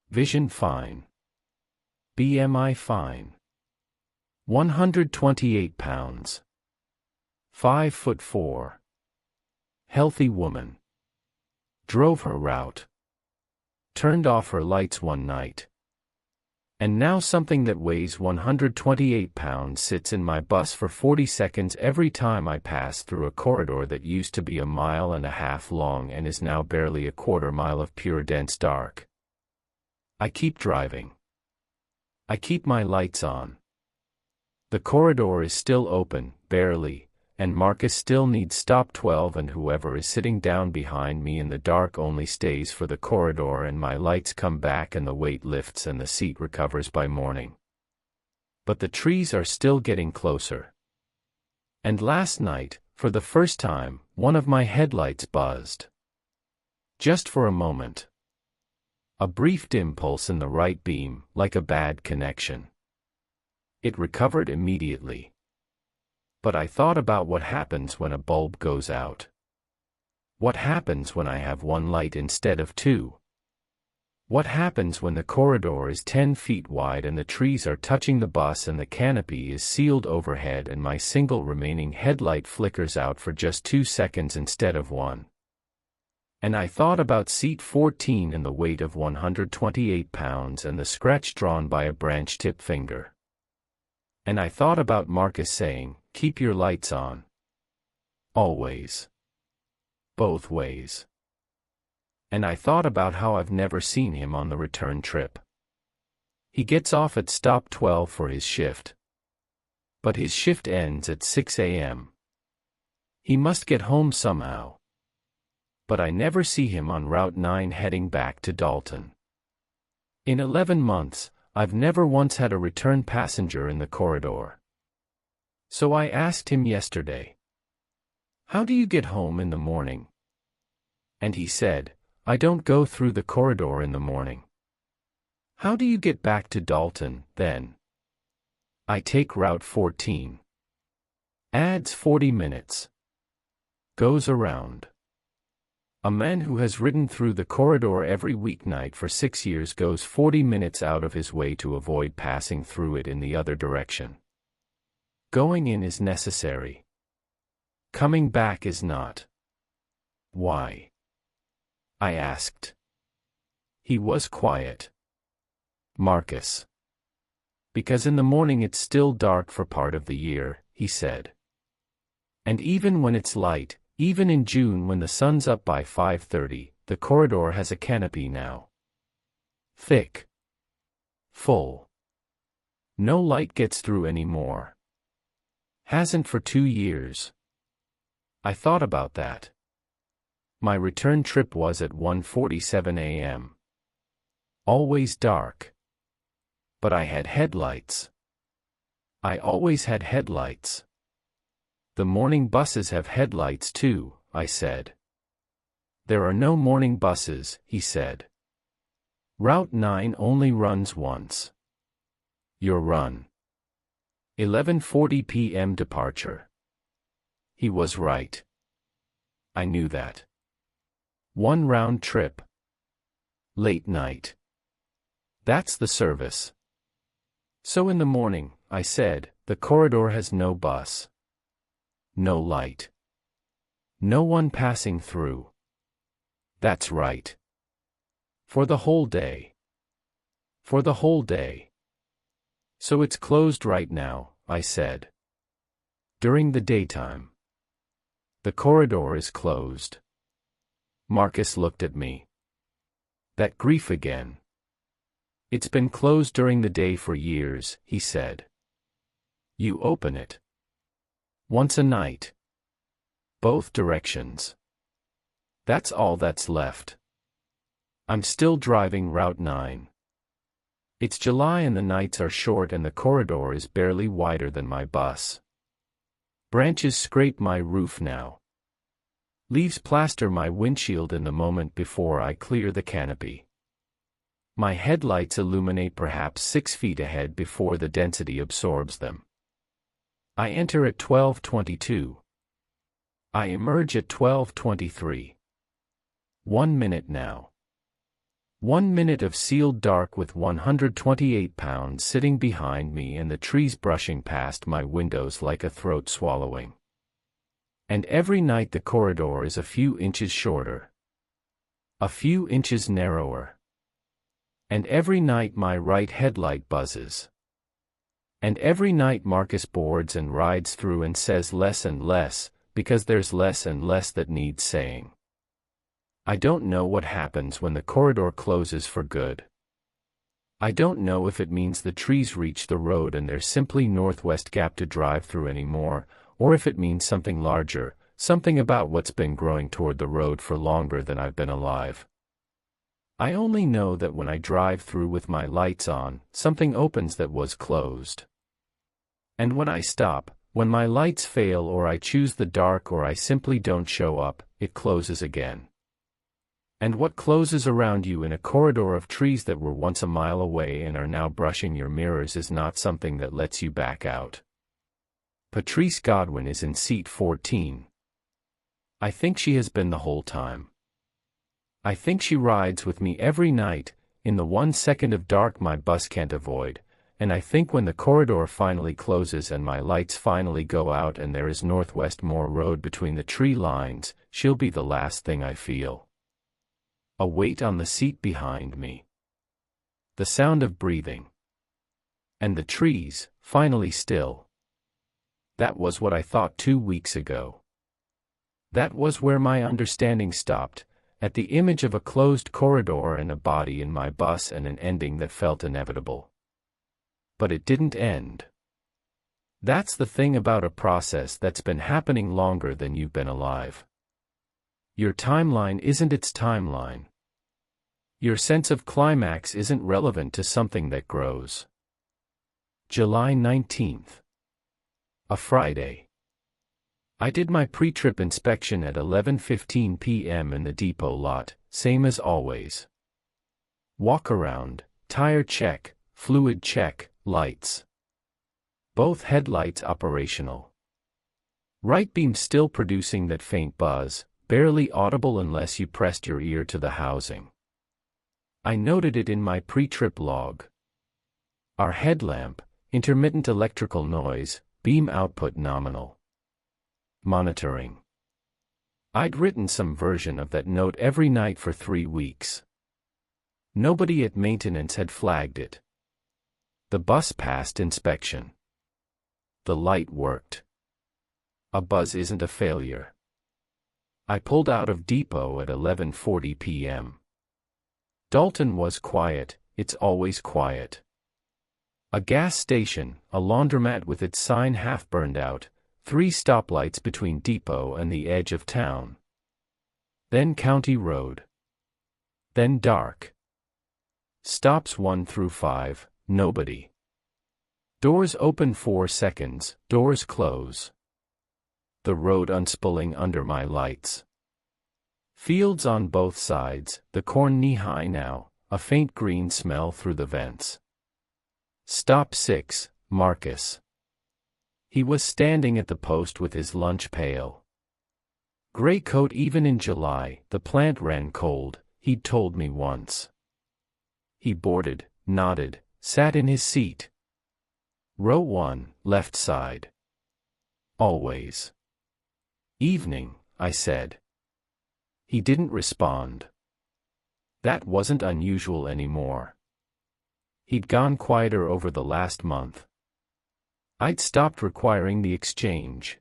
Vision fine. BMI fine. 128 pounds. 5'4". Healthy woman. Drove her route. Turned off her lights one night. And now something that weighs 128 pounds sits in my bus for 40 seconds every time I pass through a corridor that used to be 1.5 miles long and is now barely a 1/4 mile of pure dense dark. I keep driving. I keep my lights on. The corridor is still open, barely, and Marcus still needs stop 12 and whoever is sitting down behind me in the dark only stays for the corridor and my lights come back and the weight lifts and the seat recovers by morning. But the trees are still getting closer. And last night, for the first time, one of my headlights buzzed. Just for a moment. A brief dim pulse in the right beam, like a bad connection. It recovered immediately. But I thought about what happens when a bulb goes out. What happens when I have 1 light instead of 2? What happens when the corridor is 10 feet wide and the trees are touching the bus and the canopy is sealed overhead and my single remaining headlight flickers out for just 2 seconds instead of 1? And I thought about seat 14 and the weight of 128 pounds and the scratch drawn by a branch-tip finger. And I thought about Marcus saying, "Keep your lights on. Always. Both ways." And I thought about how I've never seen him on the return trip. He gets off at stop 12 for his shift. But his shift ends at 6 a.m. He must get home somehow. But I never see him on Route 9 heading back to Dalton. In 11 months, I've never once had a return passenger in the corridor. So I asked him yesterday, "How do you get home in the morning?" And he said, "I don't go through the corridor in the morning." "How do you get back to Dalton, then?" "I take Route 14. Adds 40 minutes. Goes around." A man who has ridden through the corridor every weeknight for 6 years goes 40 minutes out of his way to avoid passing through it in the other direction. Going in is necessary. Coming back is not. Why? I asked. He was quiet. "Marcus. Because in the morning it's still dark for part of the year," he said. "And even when it's light, even in June when the sun's up by 5:30, the corridor has a canopy now. Thick. Full. No light gets through anymore. Hasn't for 2 years. I thought about that. My return trip was at 1:47 a.m. Always dark. But I had headlights. I always had headlights. The morning buses have headlights too," I said. "There are no morning buses," he said. "Route 9 only runs once. Your run. 11:40 p.m. departure." He was right. I knew that. One round trip. Late night. That's the service. So in the morning, I said, the corridor has no bus. No light. No one passing through. That's right. For the whole day. For the whole day. So it's closed right now, I said. During the daytime. The corridor is closed. Marcus looked at me. That grief again. It's been closed during the day for years, he said. You open it. Once a night. Both directions. That's all that's left. I'm still driving Route 9. It's July and the nights are short and the corridor is barely wider than my bus. Branches scrape my roof now. Leaves plaster my windshield in the moment before I clear the canopy. My headlights illuminate perhaps 6 feet ahead before the density absorbs them. I enter at 12:22. I emerge at 12:23. 1 minute now. 1 minute of sealed dark with 128 pounds sitting behind me and the trees brushing past my windows like a throat swallowing. And every night the corridor is a few inches shorter. A few inches narrower. And every night my right headlight buzzes. And every night Marcus boards and rides through and says less and less, because there's less and less that needs saying. I don't know what happens when the corridor closes for good. I don't know if it means the trees reach the road and there's simply Northwest Gap to drive through anymore, or if it means something larger, something about what's been growing toward the road for longer than I've been alive. I only know that when I drive through with my lights on, something opens that was closed. And when I stop, when my lights fail or I choose the dark or I simply don't show up, it closes again. And what closes around you in a corridor of trees that were once a mile away and are now brushing your mirrors is not something that lets you back out. Patrice Godwin is in seat 14. I think she has been the whole time. I think she rides with me every night, in the 1 second of dark my bus can't avoid, and I think when the corridor finally closes and my lights finally go out and there is Northwest Moore Road between the tree lines, she'll be the last thing I feel. A weight on the seat behind me. The sound of breathing. And the trees, finally still. That was what I thought 2 weeks ago. That was where my understanding stopped, at the image of a closed corridor and a body in my bus and an ending that felt inevitable. But it didn't end. That's the thing about a process that's been happening longer than you've been alive. Your timeline isn't its timeline. Your sense of climax isn't relevant to something that grows. July 19th. A Friday. I did my pre-trip inspection at 11:15 p.m. in the depot lot, same as always. Walk around, tire check, fluid check, lights. Both headlights operational. Right beam still producing that faint buzz, barely audible unless you pressed your ear to the housing. I noted it in my pre-trip log. Our headlamp, intermittent electrical noise, beam output nominal. Monitoring. I'd written some version of that note every night for 3 weeks. Nobody at maintenance had flagged it. The bus passed inspection. The light worked. A buzz isn't a failure. I pulled out of depot at 11:40 p.m. Dalton was quiet, it's always quiet. A gas station, a laundromat with its sign half burned out, 3 stoplights between depot and the edge of town. Then county road. Then dark. Stops 1 through 5, nobody. Doors open 4 seconds, doors close. The road unspooling under my lights. Fields on both sides, the corn knee-high now, a faint green smell through the vents. Stop 6, Marcus. He was standing at the post with his lunch pail. Gray coat even in July, the plant ran cold, he'd told me once. He boarded, nodded, sat in his seat. Row 1, left side. Always. Evening, I said. He didn't respond. That wasn't unusual anymore. He'd gone quieter over the last month. I'd stopped requiring the exchange.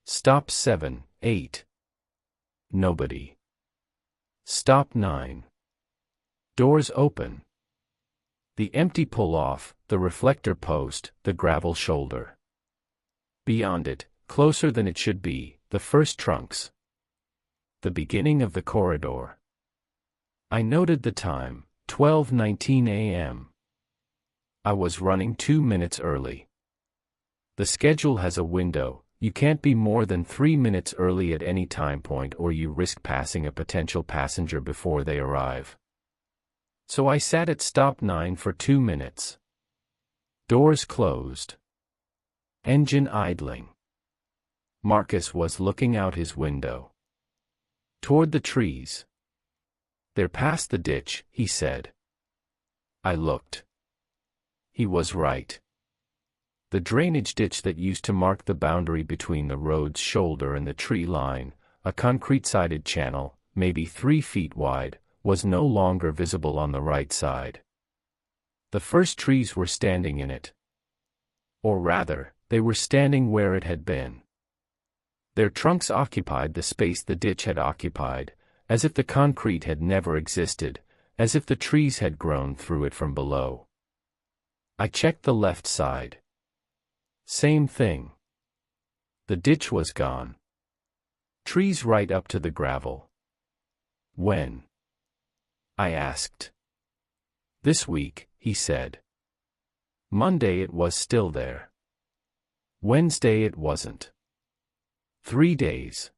Stop 7, 8. Nobody. Stop 9. Doors open. The empty pull-off, the reflector post, the gravel shoulder. Beyond it, closer than it should be, the first trunks. The beginning of the corridor. I noted the time, 12:19 a.m. I was running 2 minutes early. The schedule has a window, you can't be more than 3 minutes early at any time point or you risk passing a potential passenger before they arrive. So I sat at stop 9 for 2 minutes. Doors closed. Engine idling. Marcus was looking out his window. Toward the trees. They're past the ditch, he said. I looked. He was right. The drainage ditch that used to mark the boundary between the road's shoulder and the tree line, a concrete-sided channel, maybe 3 feet wide, was no longer visible on the right side. The first trees were standing in it. Or rather, they were standing where it had been. Their trunks occupied the space the ditch had occupied, as if the concrete had never existed, as if the trees had grown through it from below. I checked the left side. Same thing. The ditch was gone. Trees right up to the gravel. When? I asked. This week, he said. Monday it was still there. Wednesday it wasn't. 3 days.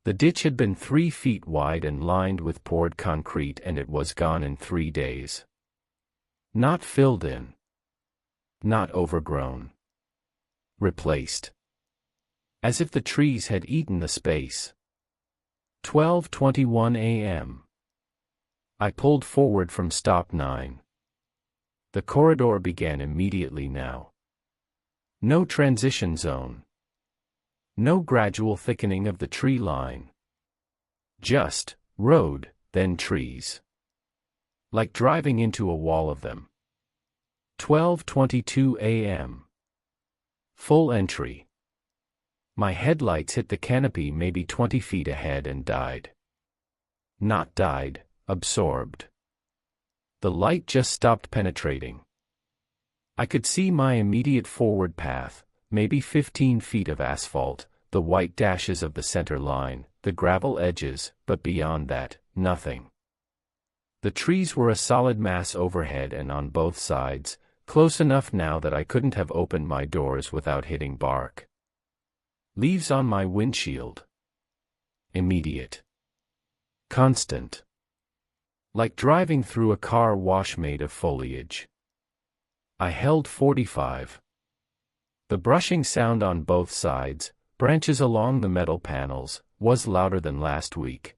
The ditch had been 3 feet wide and lined with poured concrete and it was gone in 3 days. Not filled in. Not overgrown. Replaced. As if the trees had eaten the space. 12:21 a.m. I pulled forward from stop 9. The corridor began immediately now. No transition zone. No gradual thickening of the tree line. Just road, then trees. Like driving into a wall of them. 12:22 a.m. Full entry. My headlights hit the canopy maybe 20 feet ahead and died. Not died, absorbed. The light just stopped penetrating. I could see my immediate forward path, maybe 15 feet of asphalt, the white dashes of the center line, the gravel edges, but beyond that, nothing. The trees were a solid mass overhead and on both sides, close enough now that I couldn't have opened my doors without hitting bark. Leaves on my windshield. Immediate. Constant. Like driving through a car wash made of foliage. I held 45. The brushing sound on both sides, branches along the metal panels, was louder than last week.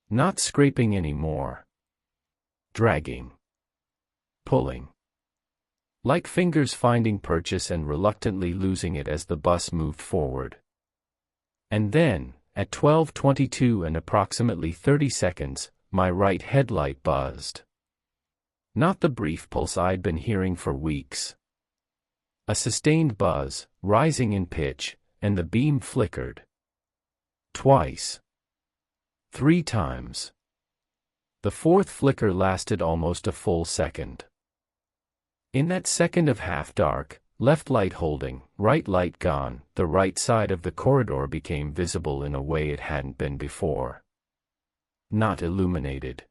Not scraping anymore. Dragging. Pulling. Like fingers finding purchase and reluctantly losing it as the bus moved forward. And then, at 12:22 and approximately 30 seconds, my right headlight buzzed. Not the brief pulse I'd been hearing for weeks. A sustained buzz, rising in pitch, and the beam flickered. Twice. 3 times. The fourth flicker lasted almost a full second. In that second of half-dark, left light holding, right light gone, the right side of the corridor became visible in a way it hadn't been before. Not illuminated.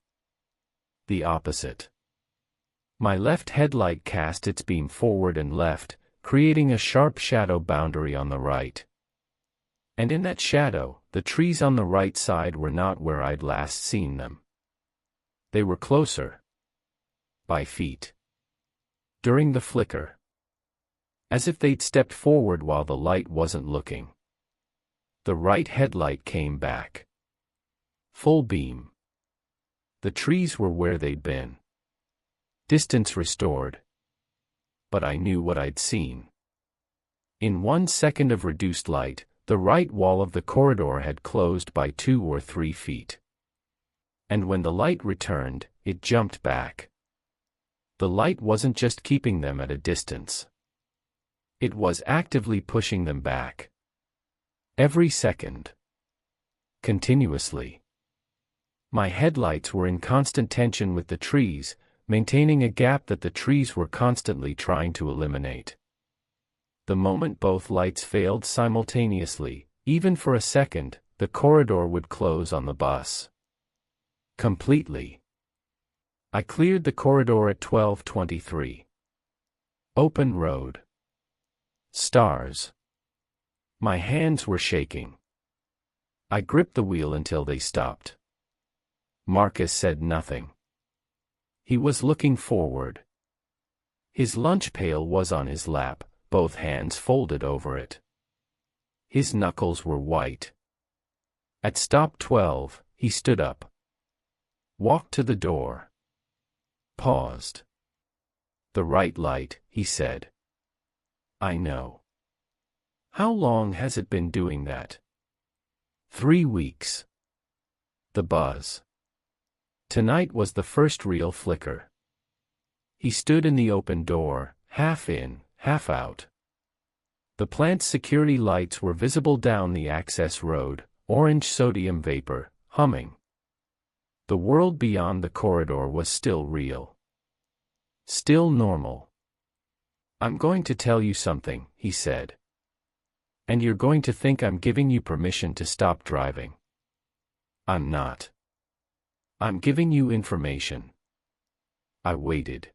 The opposite. My left headlight cast its beam forward and left, creating a sharp shadow boundary on the right. And in that shadow, the trees on the right side were not where I'd last seen them. They were closer. By feet. During the flicker. As if they'd stepped forward while the light wasn't looking. The right headlight came back. Full beam. The trees were where they'd been. Distance restored. But I knew what I'd seen. In 1 second of reduced light, the right wall of the corridor had closed by 2 or 3 feet. And when the light returned, it jumped back. The light wasn't just keeping them at a distance. It was actively pushing them back. Every second. Continuously. My headlights were in constant tension with the trees, maintaining a gap that the trees were constantly trying to eliminate. The moment both lights failed simultaneously, even for a second, the corridor would close on the bus. Completely. I cleared the corridor at 12:23. Open road. Stars. My hands were shaking. I gripped the wheel until they stopped. Marcus said nothing. He was looking forward. His lunch pail was on his lap, both hands folded over it. His knuckles were white. At stop 12, he stood up. Walked to the door. Paused. The right light, he said. I know. How long has it been doing that? 3 weeks. The buzz. Tonight was the first real flicker. He stood in the open door, half in, half out. The plant's security lights were visible down the access road, orange sodium vapor, humming. The world beyond the corridor was still real. Still normal. I'm going to tell you something, he said. And you're going to think I'm giving you permission to stop driving. I'm not. I'm giving you information. I waited.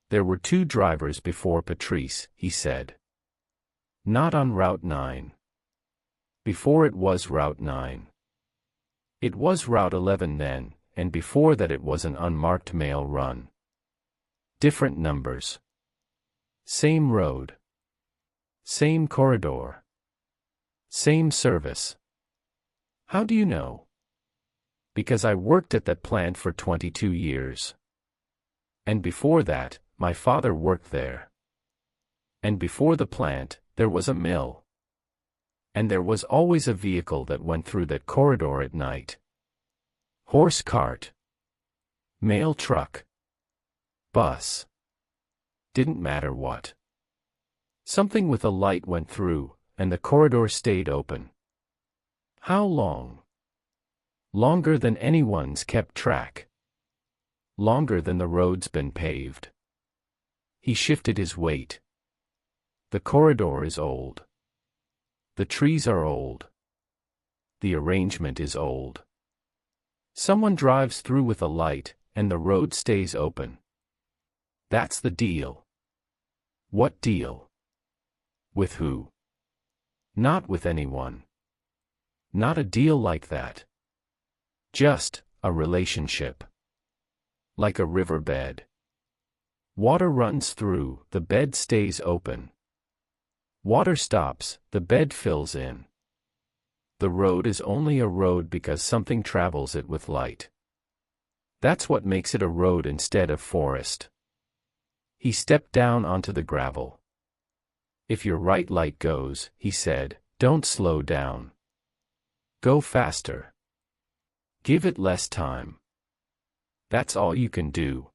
There were 2 drivers before Patrice, he said. Not on Route 9. Before it was Route 9. It was Route 11 then, and before that it was an unmarked mail run. Different numbers. Same road. Same corridor. Same service. How do you know? Because I worked at that plant for 22 years. And before that, my father worked there. And before the plant, there was a mill. And there was always a vehicle that went through that corridor at night. Horse cart. Mail truck. Bus. Didn't matter what. Something with a light went through, and the corridor stayed open. How long? Longer than anyone's kept track. Longer than the road's been paved. He shifted his weight. The corridor is old. The trees are old. The arrangement is old. Someone drives through with a light, and the road stays open. That's the deal. What deal? With who? Not with anyone. Not a deal like that. Just a relationship. Like a riverbed. Water runs through, the bed stays open. Water stops, the bed fills in. The road is only a road because something travels it with light. That's what makes it a road instead of forest. He stepped down onto the gravel. If your right light goes, he said, don't slow down. Go faster. Give it less time. That's all you can do.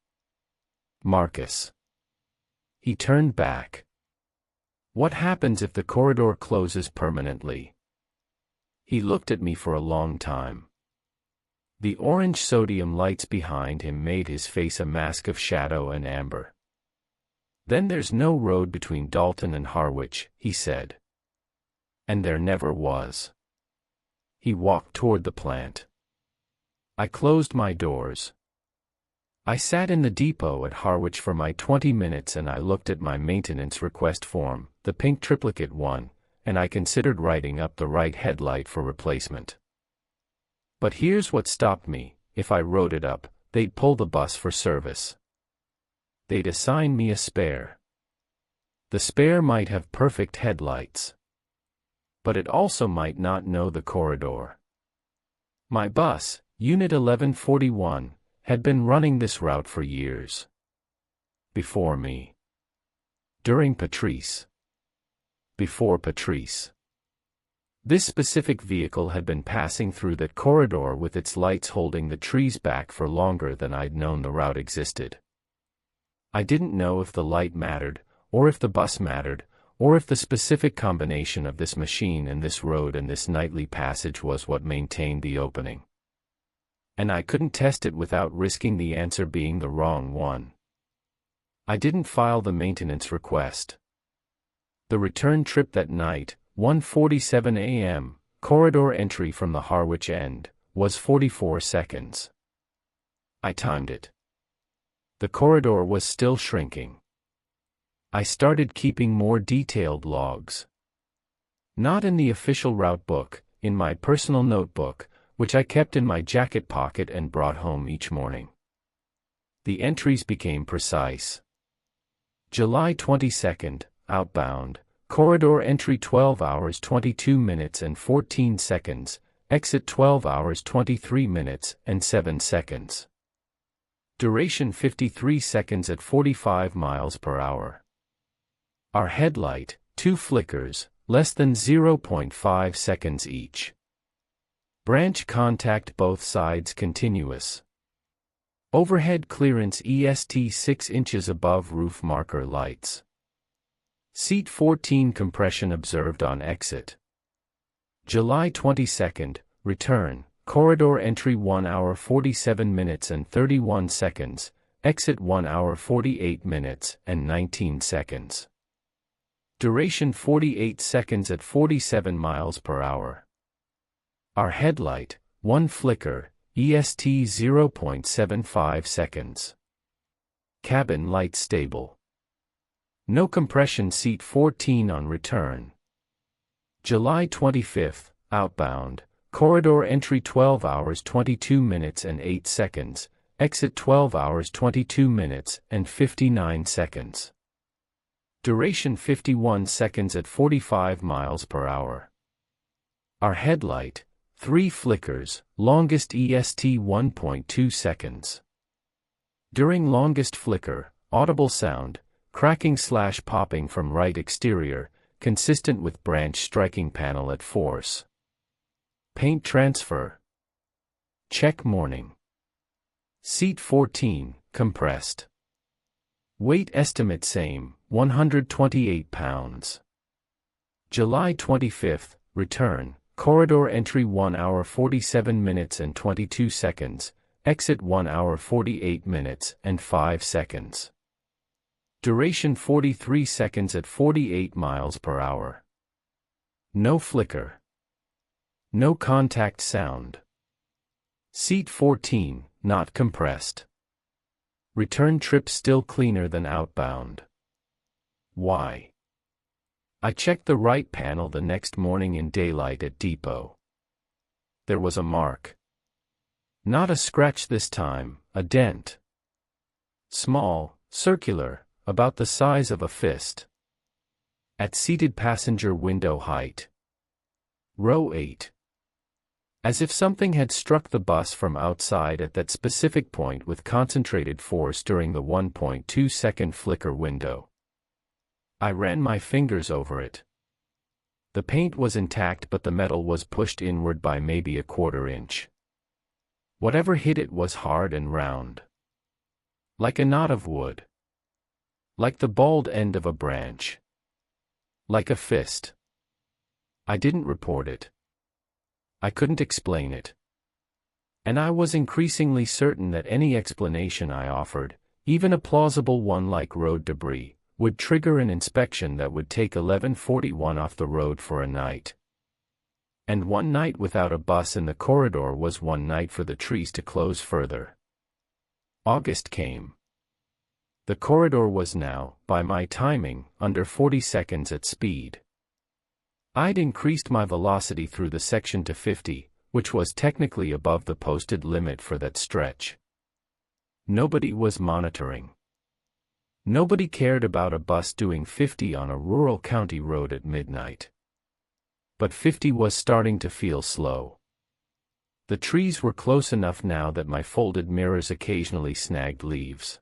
Marcus. He turned back. What happens if the corridor closes permanently? He looked at me for a long time. The orange sodium lights behind him made his face a mask of shadow and amber. Then there's no road between Dalton and Harwich, he said. And there never was. He walked toward the plant. I closed my doors. I sat in the depot at Harwich for my 20 minutes and I looked at my maintenance request form, the pink triplicate one, and I considered writing up the right headlight for replacement. But here's what stopped me: if I wrote it up, they'd pull the bus for service. They'd assign me a spare. The spare might have perfect headlights. But it also might not know the corridor. My bus, Unit 1141, had been running this route for years. Before me. During Patrice. Before Patrice. This specific vehicle had been passing through that corridor with its lights holding the trees back for longer than I'd known the route existed. I didn't know if the light mattered, or if the bus mattered, or if the specific combination of this machine and this road and this nightly passage was what maintained the opening. And I couldn't test it without risking the answer being the wrong one. I didn't file the maintenance request. The return trip that night, 1:47 a.m., corridor entry from the Harwich end, was 44 seconds. I timed it. The corridor was still shrinking. I started keeping more detailed logs. Not in the official route book, in my personal notebook, which I kept in my jacket pocket and brought home each morning. The entries became precise. July 22nd, outbound, corridor entry 12 hours 22 minutes and 14 seconds, exit 12 hours 23 minutes and 7 seconds. Duration 53 seconds at 45 miles per hour. Our headlight, 2 flickers, less than 0.5 seconds each. Branch contact both sides continuous. Overhead clearance EST 6 inches above roof marker lights. Seat 14 compression observed on exit. July 22nd, return, corridor entry 1 hour 47 minutes and 31 seconds, exit 1 hour 48 minutes and 19 seconds. Duration 48 seconds at 47 miles per hour. Our headlight, 1 flicker, EST 0.75 seconds. Cabin light stable. No compression seat 14 on return. July 25th, outbound, corridor entry 12 hours 22 minutes and 8 seconds, exit 12 hours 22 minutes and 59 seconds. Duration 51 seconds at 45 miles per hour. Our headlight, 3 flickers, longest EST 1.2 seconds. During longest flicker, audible sound, cracking/popping from right exterior, consistent with branch striking panel at force. Paint transfer. Check morning. Seat 14, compressed. Weight estimate same, 128 pounds. July 25th, return, corridor entry 1 hour 47 minutes and 22 seconds, exit 1 hour 48 minutes and 5 seconds. Duration 43 seconds at 48 miles per hour. No flicker. No contact sound. Seat 14, not compressed. Return trip still cleaner than outbound. Why? I checked the right panel the next morning in daylight at depot. There was a mark. Not a scratch this time, a dent. Small, circular, about the size of a fist. At seated passenger window height. Row 8. As if something had struck the bus from outside at that specific point with concentrated force during the 1.2-second flicker window. I ran my fingers over it. The paint was intact, but the metal was pushed inward by maybe a quarter inch. Whatever hit it was hard and round. Like a knot of wood. Like the bald end of a branch. Like a fist. I didn't report it. I couldn't explain it. And I was increasingly certain that any explanation I offered, even a plausible one like road debris, would trigger an inspection that would take 1141 off the road for a night. And one night without a bus in the corridor was one night for the trees to close further. August came. The corridor was now, by my timing, under 40 seconds at speed. I'd increased my velocity through the section to 50, which was technically above the posted limit for that stretch. Nobody was monitoring. Nobody cared about a bus doing 50 on a rural county road at midnight. But 50 was starting to feel slow. The trees were close enough now that my folded mirrors occasionally snagged leaves.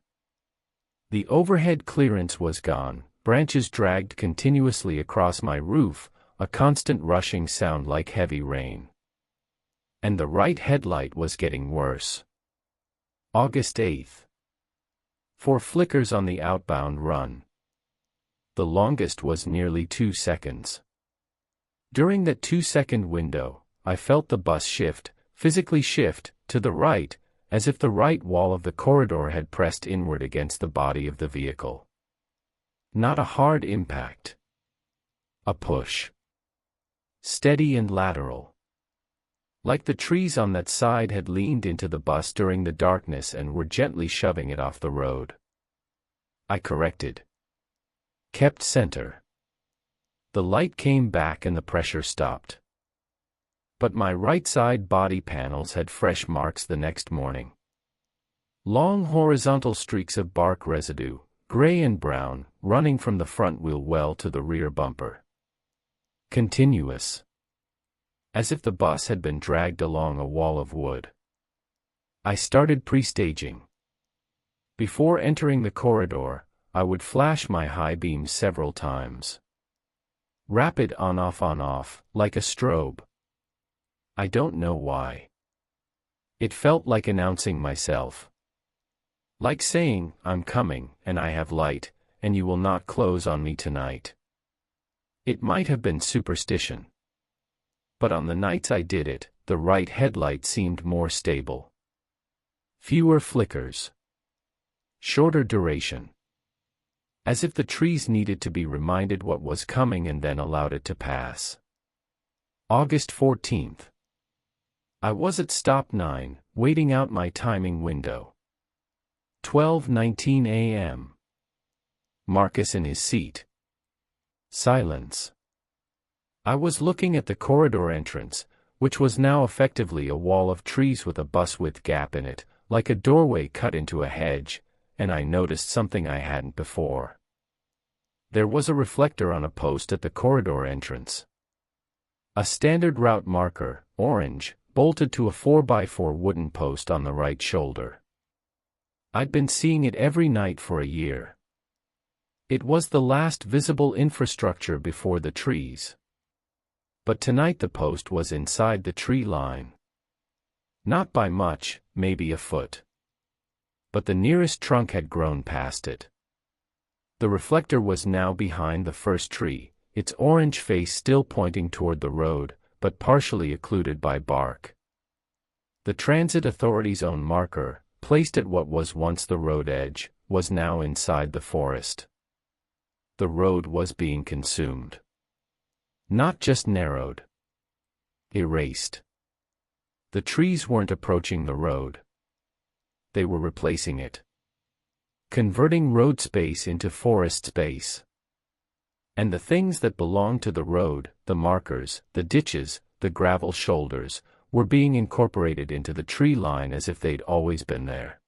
The overhead clearance was gone, branches dragged continuously across my roof, a constant rushing sound like heavy rain. And the right headlight was getting worse. August 8th. 4 flickers on the outbound run. The longest was nearly 2 seconds. During that 2-second window, I felt the bus shift, physically shift, to the right, as if the right wall of the corridor had pressed inward against the body of the vehicle. Not a hard impact. A push. Steady and lateral. Like the trees on that side had leaned into the bus during the darkness and were gently shoving it off the road. I corrected. Kept center. The light came back and the pressure stopped. But my right side body panels had fresh marks the next morning. Long horizontal streaks of bark residue, gray and brown, running from the front wheel well to the rear bumper. Continuous. As if the bus had been dragged along a wall of wood. I started pre-staging. Before entering the corridor, I would flash my high beams several times. Rapid on-off, like a strobe. I don't know why. It felt like announcing myself. Like saying, I'm coming, and I have light, and you will not close on me tonight. It might have been superstition. But on the nights I did it, the right headlight seemed more stable. Fewer flickers. Shorter duration. As if the trees needed to be reminded what was coming and then allowed it to pass. August 14th. I was at stop 9, waiting out my timing window. 12:19 a.m. Marcus in his seat. Silence. I was looking at the corridor entrance, which was now effectively a wall of trees with a bus-width gap in it, like a doorway cut into a hedge, and I noticed something I hadn't before. There was a reflector on a post at the corridor entrance. A standard route marker, orange, bolted to a 4x4 wooden post on the right shoulder. I'd been seeing it every night for a year. It was the last visible infrastructure before the trees. But tonight the post was inside the tree line. Not by much, maybe a foot. But the nearest trunk had grown past it. The reflector was now behind the first tree, its orange face still pointing toward the road, but partially occluded by bark. The transit authority's own marker, placed at what was once the road edge, was now inside the forest. The road was being consumed. Not just narrowed. Erased. The trees weren't approaching the road. They were replacing it. Converting road space into forest space. And the things that belonged to the road, the markers, the ditches, the gravel shoulders, were being incorporated into the tree line as if they'd always been there.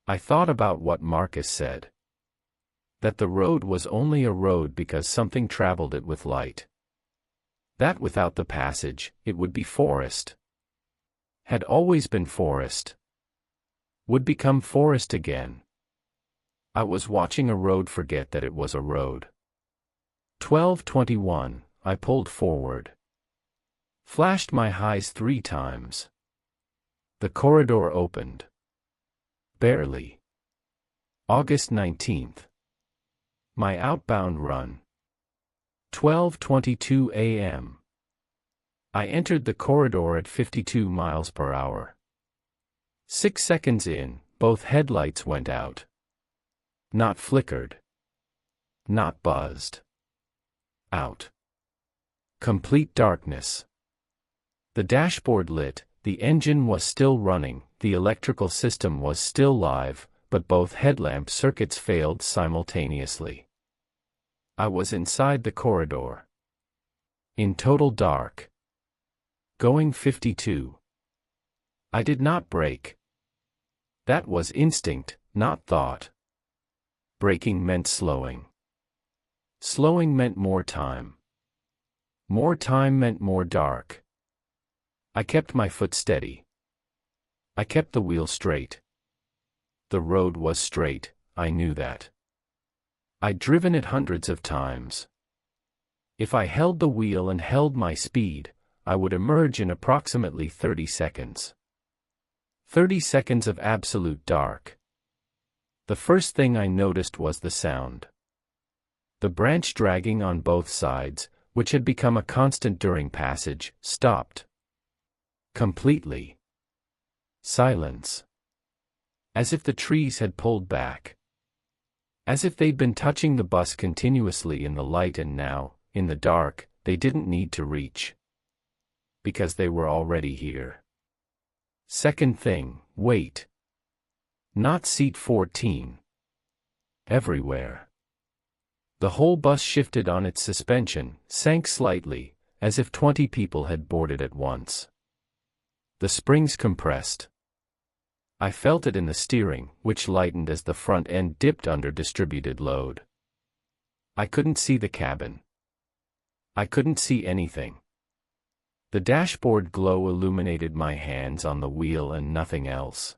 I thought about what Marcus said. That the road was only a road because something traveled it with light. That without the passage, it would be forest. Had always been forest. Would become forest again. I was watching a road forget that it was a road. 12:21, I pulled forward. Flashed my highs 3 times. The corridor opened. Barely. August 19th. My outbound run. 12:22 a.m. I entered the corridor at 52 miles per hour. 6 seconds in, both headlights went out. Not flickered. Not buzzed. Out. Complete darkness. The dashboard lit, the engine was still running, the electrical system was still live, but both headlamp circuits failed simultaneously. I was inside the corridor. In total dark. Going 52. I did not brake. That was instinct, not thought. Braking meant slowing. Slowing meant more time. More time meant more dark. I kept my foot steady. I kept the wheel straight. The road was straight, I knew that. I'd driven it hundreds of times. If I held the wheel and held my speed, I would emerge in approximately 30 seconds. 30 seconds of absolute dark. The first thing I noticed was the sound. The branch dragging on both sides, which had become a constant during passage, stopped. Completely. Silence. As if the trees had pulled back. As if they'd been touching the bus continuously in the light and now, in the dark, they didn't need to reach. Because they were already here. Second thing, weight. Not seat 14. Everywhere. The whole bus shifted on its suspension, sank slightly, as if 20 people had boarded at once. The springs compressed. I felt it in the steering, which lightened as the front end dipped under distributed load. I couldn't see the cabin. I couldn't see anything. The dashboard glow illuminated my hands on the wheel and nothing else.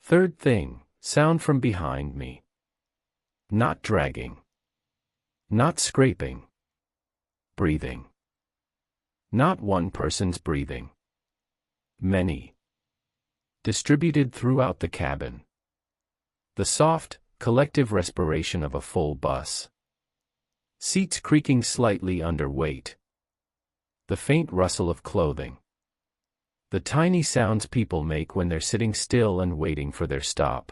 Third thing, sound from behind me. Not dragging. Not scraping. Breathing. Not one person's breathing. Many. Distributed throughout the cabin. The soft, collective respiration of a full bus. Seats creaking slightly under weight. The faint rustle of clothing. The tiny sounds people make when they're sitting still and waiting for their stop.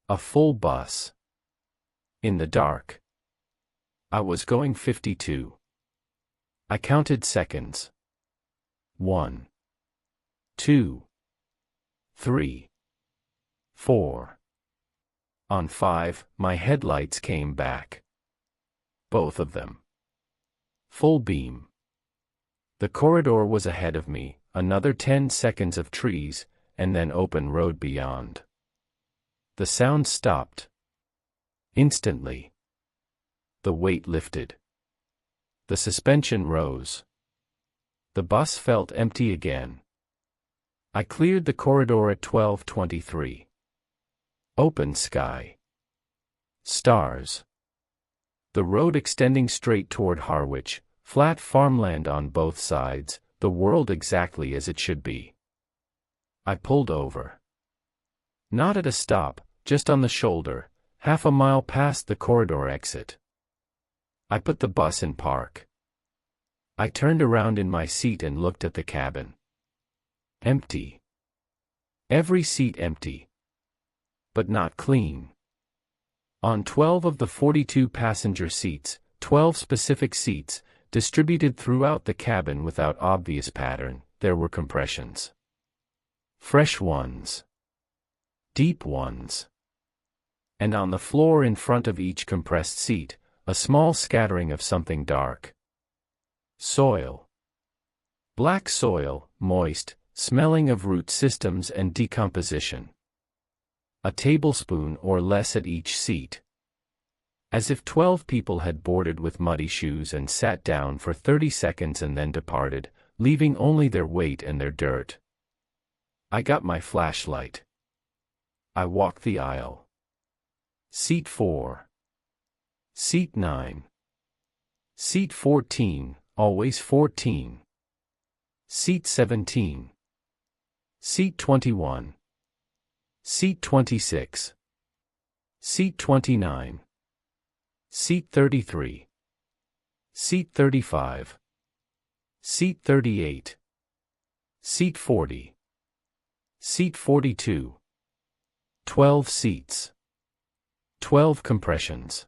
A full bus. In the dark. I was going 52. I counted seconds. 1. 2. 3. 4. On 5, my headlights came back. Both of them. Full beam. The corridor was ahead of me, another 10 seconds of trees, and then open road beyond. The sound stopped. Instantly. The weight lifted. The suspension rose. The bus felt empty again. I cleared the corridor at 12:23. Open sky. Stars. The road extending straight toward Harwich, flat farmland on both sides, the world exactly as it should be. I pulled over. Not at a stop, just on the shoulder, half a mile past the corridor exit. I put the bus in park. I turned around in my seat and looked at the cabin. Empty. Every seat empty. But not clean. On 12 of the 42 passenger seats, 12 specific seats, distributed throughout the cabin without obvious pattern, there were compressions. Fresh ones. Deep ones. And on the floor in front of each compressed seat, a small scattering of something dark. Soil. Black soil, moist, smelling of root systems and decomposition. A tablespoon or less at each seat. As if 12 people had boarded with muddy shoes and sat down for 30 seconds and then departed, leaving only their weight and their dirt. I got my flashlight. I walked the aisle. Seat 4. Seat 9. Seat 14, always 14. Seat 17. Seat 21. Seat 26. Seat 29. Seat 33. Seat 35. Seat 38. Seat 40. Seat 42. 12 seats. 12 compressions.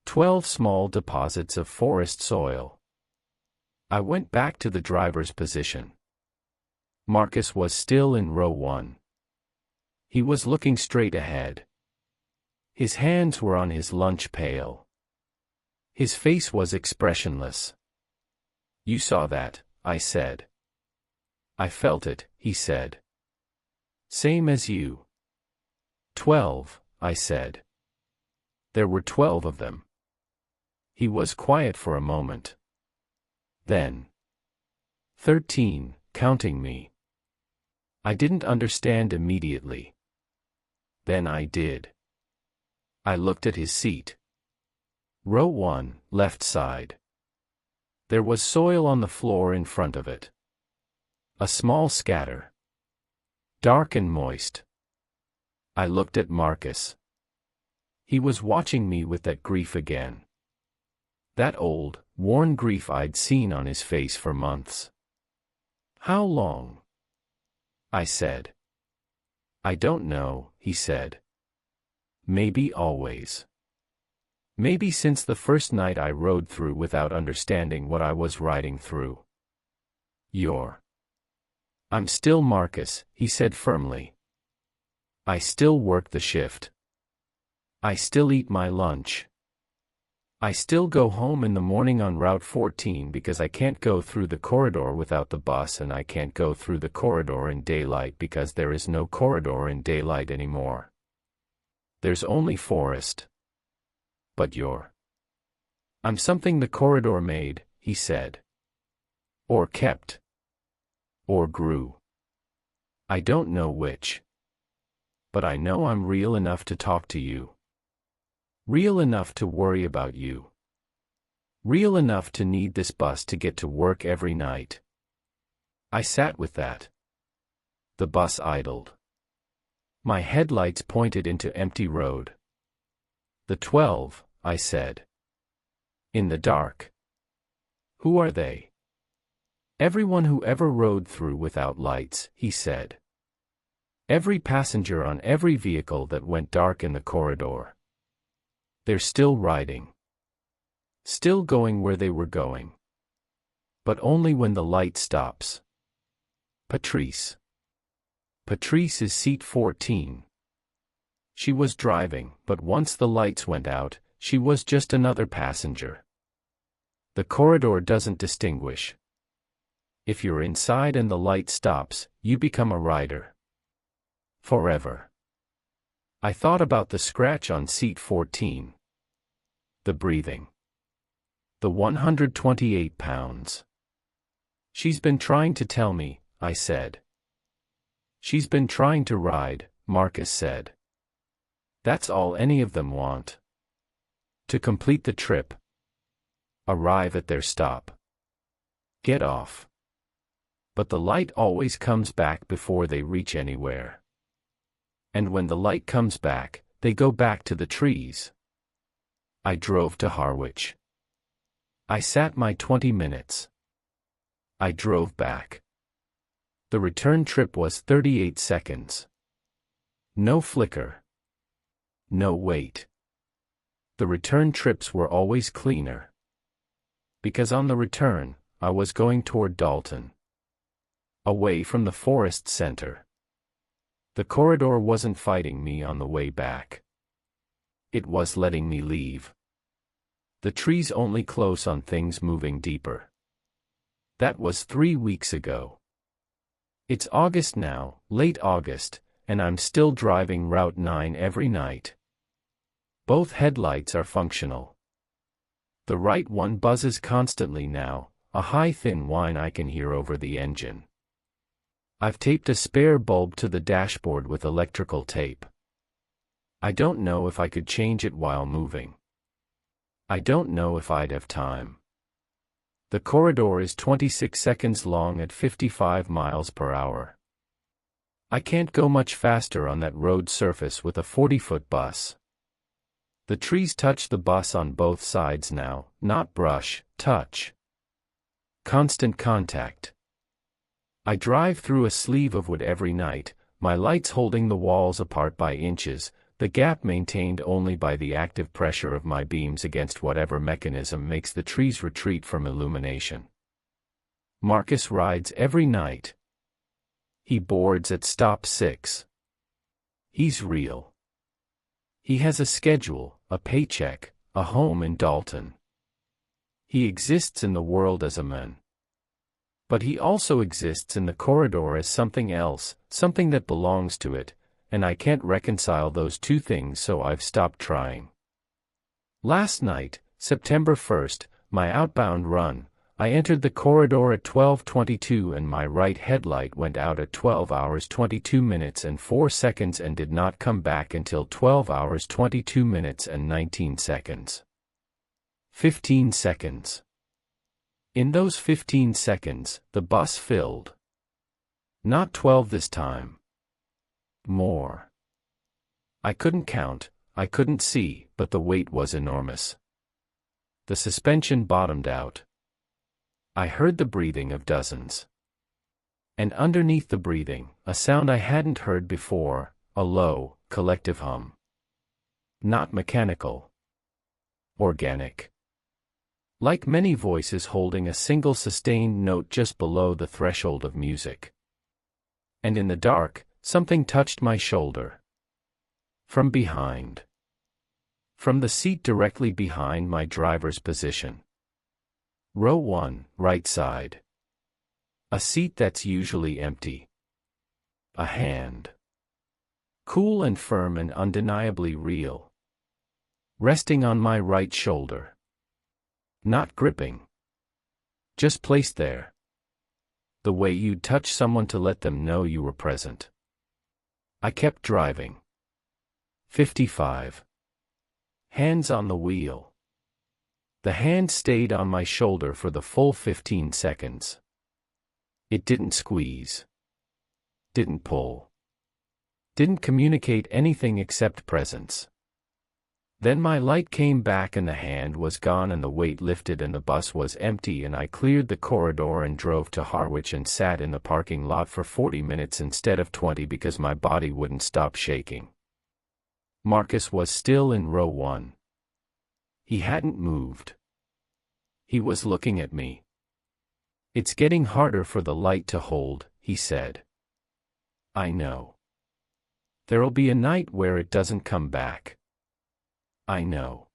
12 small deposits of forest soil. I went back to the driver's position. Marcus was still in row 1. He was looking straight ahead. His hands were on his lunch pail. His face was expressionless. "You saw that," I said. "I felt it," he said. "Same as you." 12, I said. There were 12 of them. He was quiet for a moment. Then 13, counting me. I didn't understand immediately. Then I did. I looked at his seat. Row 1, left side. There was soil on the floor in front of it. A small scatter. Dark and moist. I looked at Marcus. He was watching me with that grief again. That old, worn grief I'd seen on his face for months. "How long?" I said. "I don't know," he said. "Maybe always. Maybe since the first night I rode through without understanding what I was riding through." "I'm still Marcus," he said firmly. "I still work the shift. I still eat my lunch. I still go home in the morning on Route 14 because I can't go through the corridor without the bus, and I can't go through the corridor in daylight because there is no corridor in daylight anymore. There's only forest. But I'm something the corridor made," he said. "Or kept. Or grew. I don't know which. But I know I'm real enough to talk to you. Real enough to worry about you. Real enough to need this bus to get to work every night." I sat with that. The bus idled. My headlights pointed into empty road. "The 12, I said. "In the dark." "Who are they?" "Everyone who ever rode through without lights," he said. "Every passenger on every vehicle that went dark in the corridor. They're still riding. Still going where they were going. But only when the light stops. Patrice. Patrice is seat 14. She was driving, but once the lights went out, she was just another passenger. The corridor doesn't distinguish. If you're inside and the light stops, you become a rider. Forever." I thought about the scratch on seat 14. The breathing. The 128 pounds. "She's been trying to tell me," I said. "She's been trying to ride," Marcus said. "That's all any of them want. To complete the trip. Arrive at their stop. Get off. But the light always comes back before they reach anywhere. And when the light comes back, they go back to the trees." I drove to Harwich. I sat my 20 minutes. I drove back. The return trip was 38 seconds. No flicker. No wait. The return trips were always cleaner. Because on the return, I was going toward Dalton. away from the forest center. The corridor wasn't fighting me on the way back. It was letting me leave. The trees only close on things moving deeper. That was 3 weeks ago. It's August now, late August, and I'm still driving Route 9 every night. Both headlights are functional. The right one buzzes constantly now, a high thin whine I can hear over the engine. I've taped a spare bulb to the dashboard with electrical tape. I don't know if I could change it while moving. I don't know if I'd have time. The corridor is 26 seconds long at 55 miles per hour. I can't go much faster on that road surface with a 40-foot bus. The trees touch the bus on both sides now, not brush, touch. Constant contact. I drive through a sleeve of wood every night, my lights holding the walls apart by inches, the gap maintained only by the active pressure of my beams against whatever mechanism makes the trees retreat from illumination. Marcus rides every night. He boards at stop 6. He's real. He has a schedule, a paycheck, a home in Dalton. He exists in the world as a man. But he also exists in the corridor as something else, something that belongs to it, and I can't reconcile those two things, so I've stopped trying. Last night, September 1st, my outbound run, I entered the corridor at 12:22 and my right headlight went out at 12 hours 22 minutes and 4 seconds and did not come back until 12 hours 22 minutes and 19 seconds. 15 seconds. In those 15 seconds, the bus filled. Not 12 this time. More. I couldn't count, I couldn't see, but the weight was enormous. The suspension bottomed out. I heard the breathing of dozens. And underneath the breathing, a sound I hadn't heard before, a low, collective hum. Not mechanical. Organic. Like many voices holding a single sustained note just below the threshold of music. And in the dark, something touched my shoulder. From behind. From the seat directly behind my driver's position. Row 1, right side. A seat that's usually empty. A hand. Cool and firm and undeniably real. Resting on my right shoulder. Not gripping. Just placed there. The way you'd touch someone to let them know you were present. I kept driving. 55. Hands on the wheel. The hand stayed on my shoulder for the full 15 seconds. It didn't squeeze. Didn't pull. Didn't communicate anything except presence. Then my light came back and the hand was gone and the weight lifted and the bus was empty and I cleared the corridor and drove to Harwich and sat in the parking lot for 40 minutes instead of 20 because my body wouldn't stop shaking. Marcus was still in row 1. He hadn't moved. He was looking at me. It's getting harder for the light to hold, he said. I know. There'll be a night where it doesn't come back. I know.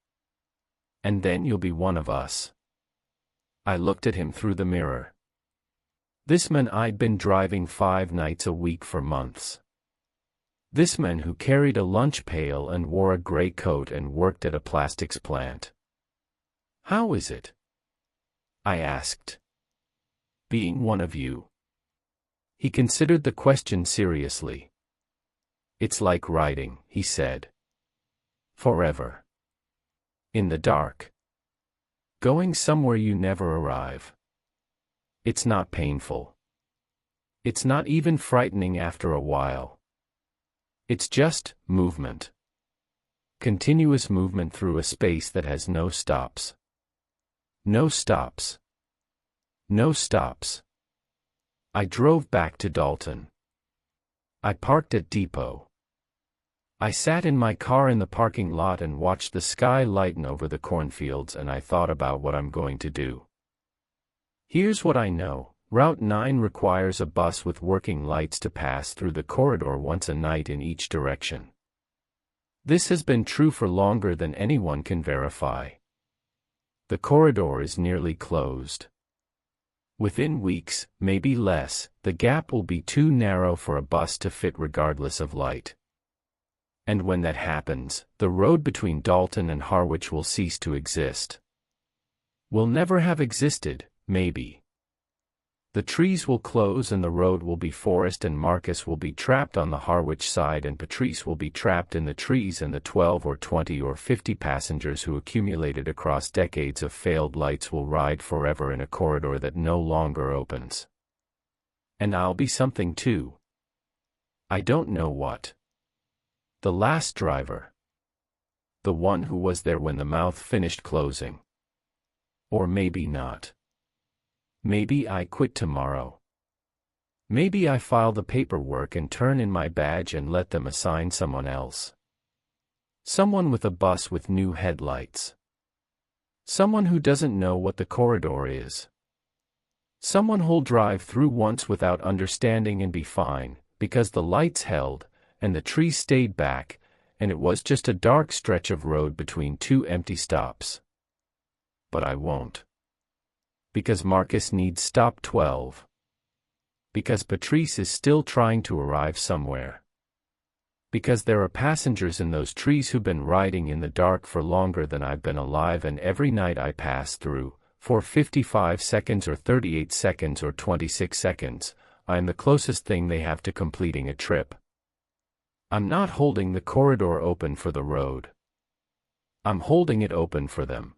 And then you'll be one of us. I looked at him through the mirror. This man I'd been driving 5 nights a week for months. This man who carried a lunch pail and wore a gray coat and worked at a plastics plant. How is it? I asked. Being one of you. He considered the question seriously. It's like riding, he said. Forever. In the dark. Going somewhere you never arrive. It's not painful. It's not even frightening after a while. It's just movement. Continuous movement through a space that has no stops. No stops. No stops. I drove back to Dalton. I parked at Depot. I sat in my car in the parking lot and watched the sky lighten over the cornfields and I thought about what I'm going to do. Here's what I know, Route 9 requires a bus with working lights to pass through the corridor once a night in each direction. This has been true for longer than anyone can verify. The corridor is nearly closed. Within weeks, maybe less, the gap will be too narrow for a bus to fit regardless of light. And when that happens, the road between Dalton and Harwich will cease to exist. Will never have existed, maybe. The trees will close and the road will be forest, and Marcus will be trapped on the Harwich side and Patrice will be trapped in the trees, and the 12 or 20 or 50 passengers who accumulated across decades of failed lights will ride forever in a corridor that no longer opens. And I'll be something too. I don't know what. The last driver. The one who was there when the mouth finished closing. Or maybe not. Maybe I quit tomorrow. Maybe I file the paperwork and turn in my badge and let them assign someone else. Someone with a bus with new headlights. Someone who doesn't know what the corridor is. Someone who'll drive through once without understanding and be fine, because the lights held, and the trees stayed back, and it was just a dark stretch of road between two empty stops. But I won't. Because Marcus needs stop 12. Because Patrice is still trying to arrive somewhere. Because there are passengers in those trees who've been riding in the dark for longer than I've been alive, and every night I pass through, for 55 seconds or 38 seconds or 26 seconds, I am the closest thing they have to completing a trip. I'm not holding the corridor open for the road. I'm holding it open for them.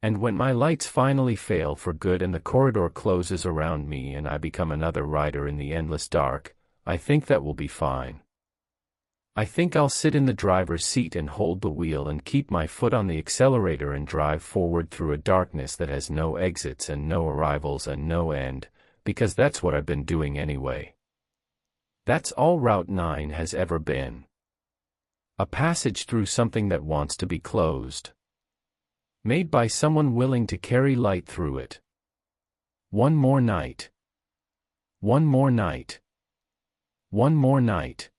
And when my lights finally fail for good and the corridor closes around me and I become another rider in the endless dark, I think that will be fine. I think I'll sit in the driver's seat and hold the wheel and keep my foot on the accelerator and drive forward through a darkness that has no exits and no arrivals and no end, because that's what I've been doing anyway. That's all Route 9 has ever been. A passage through something that wants to be closed. Made by someone willing to carry light through it. One more night. One more night. One more night.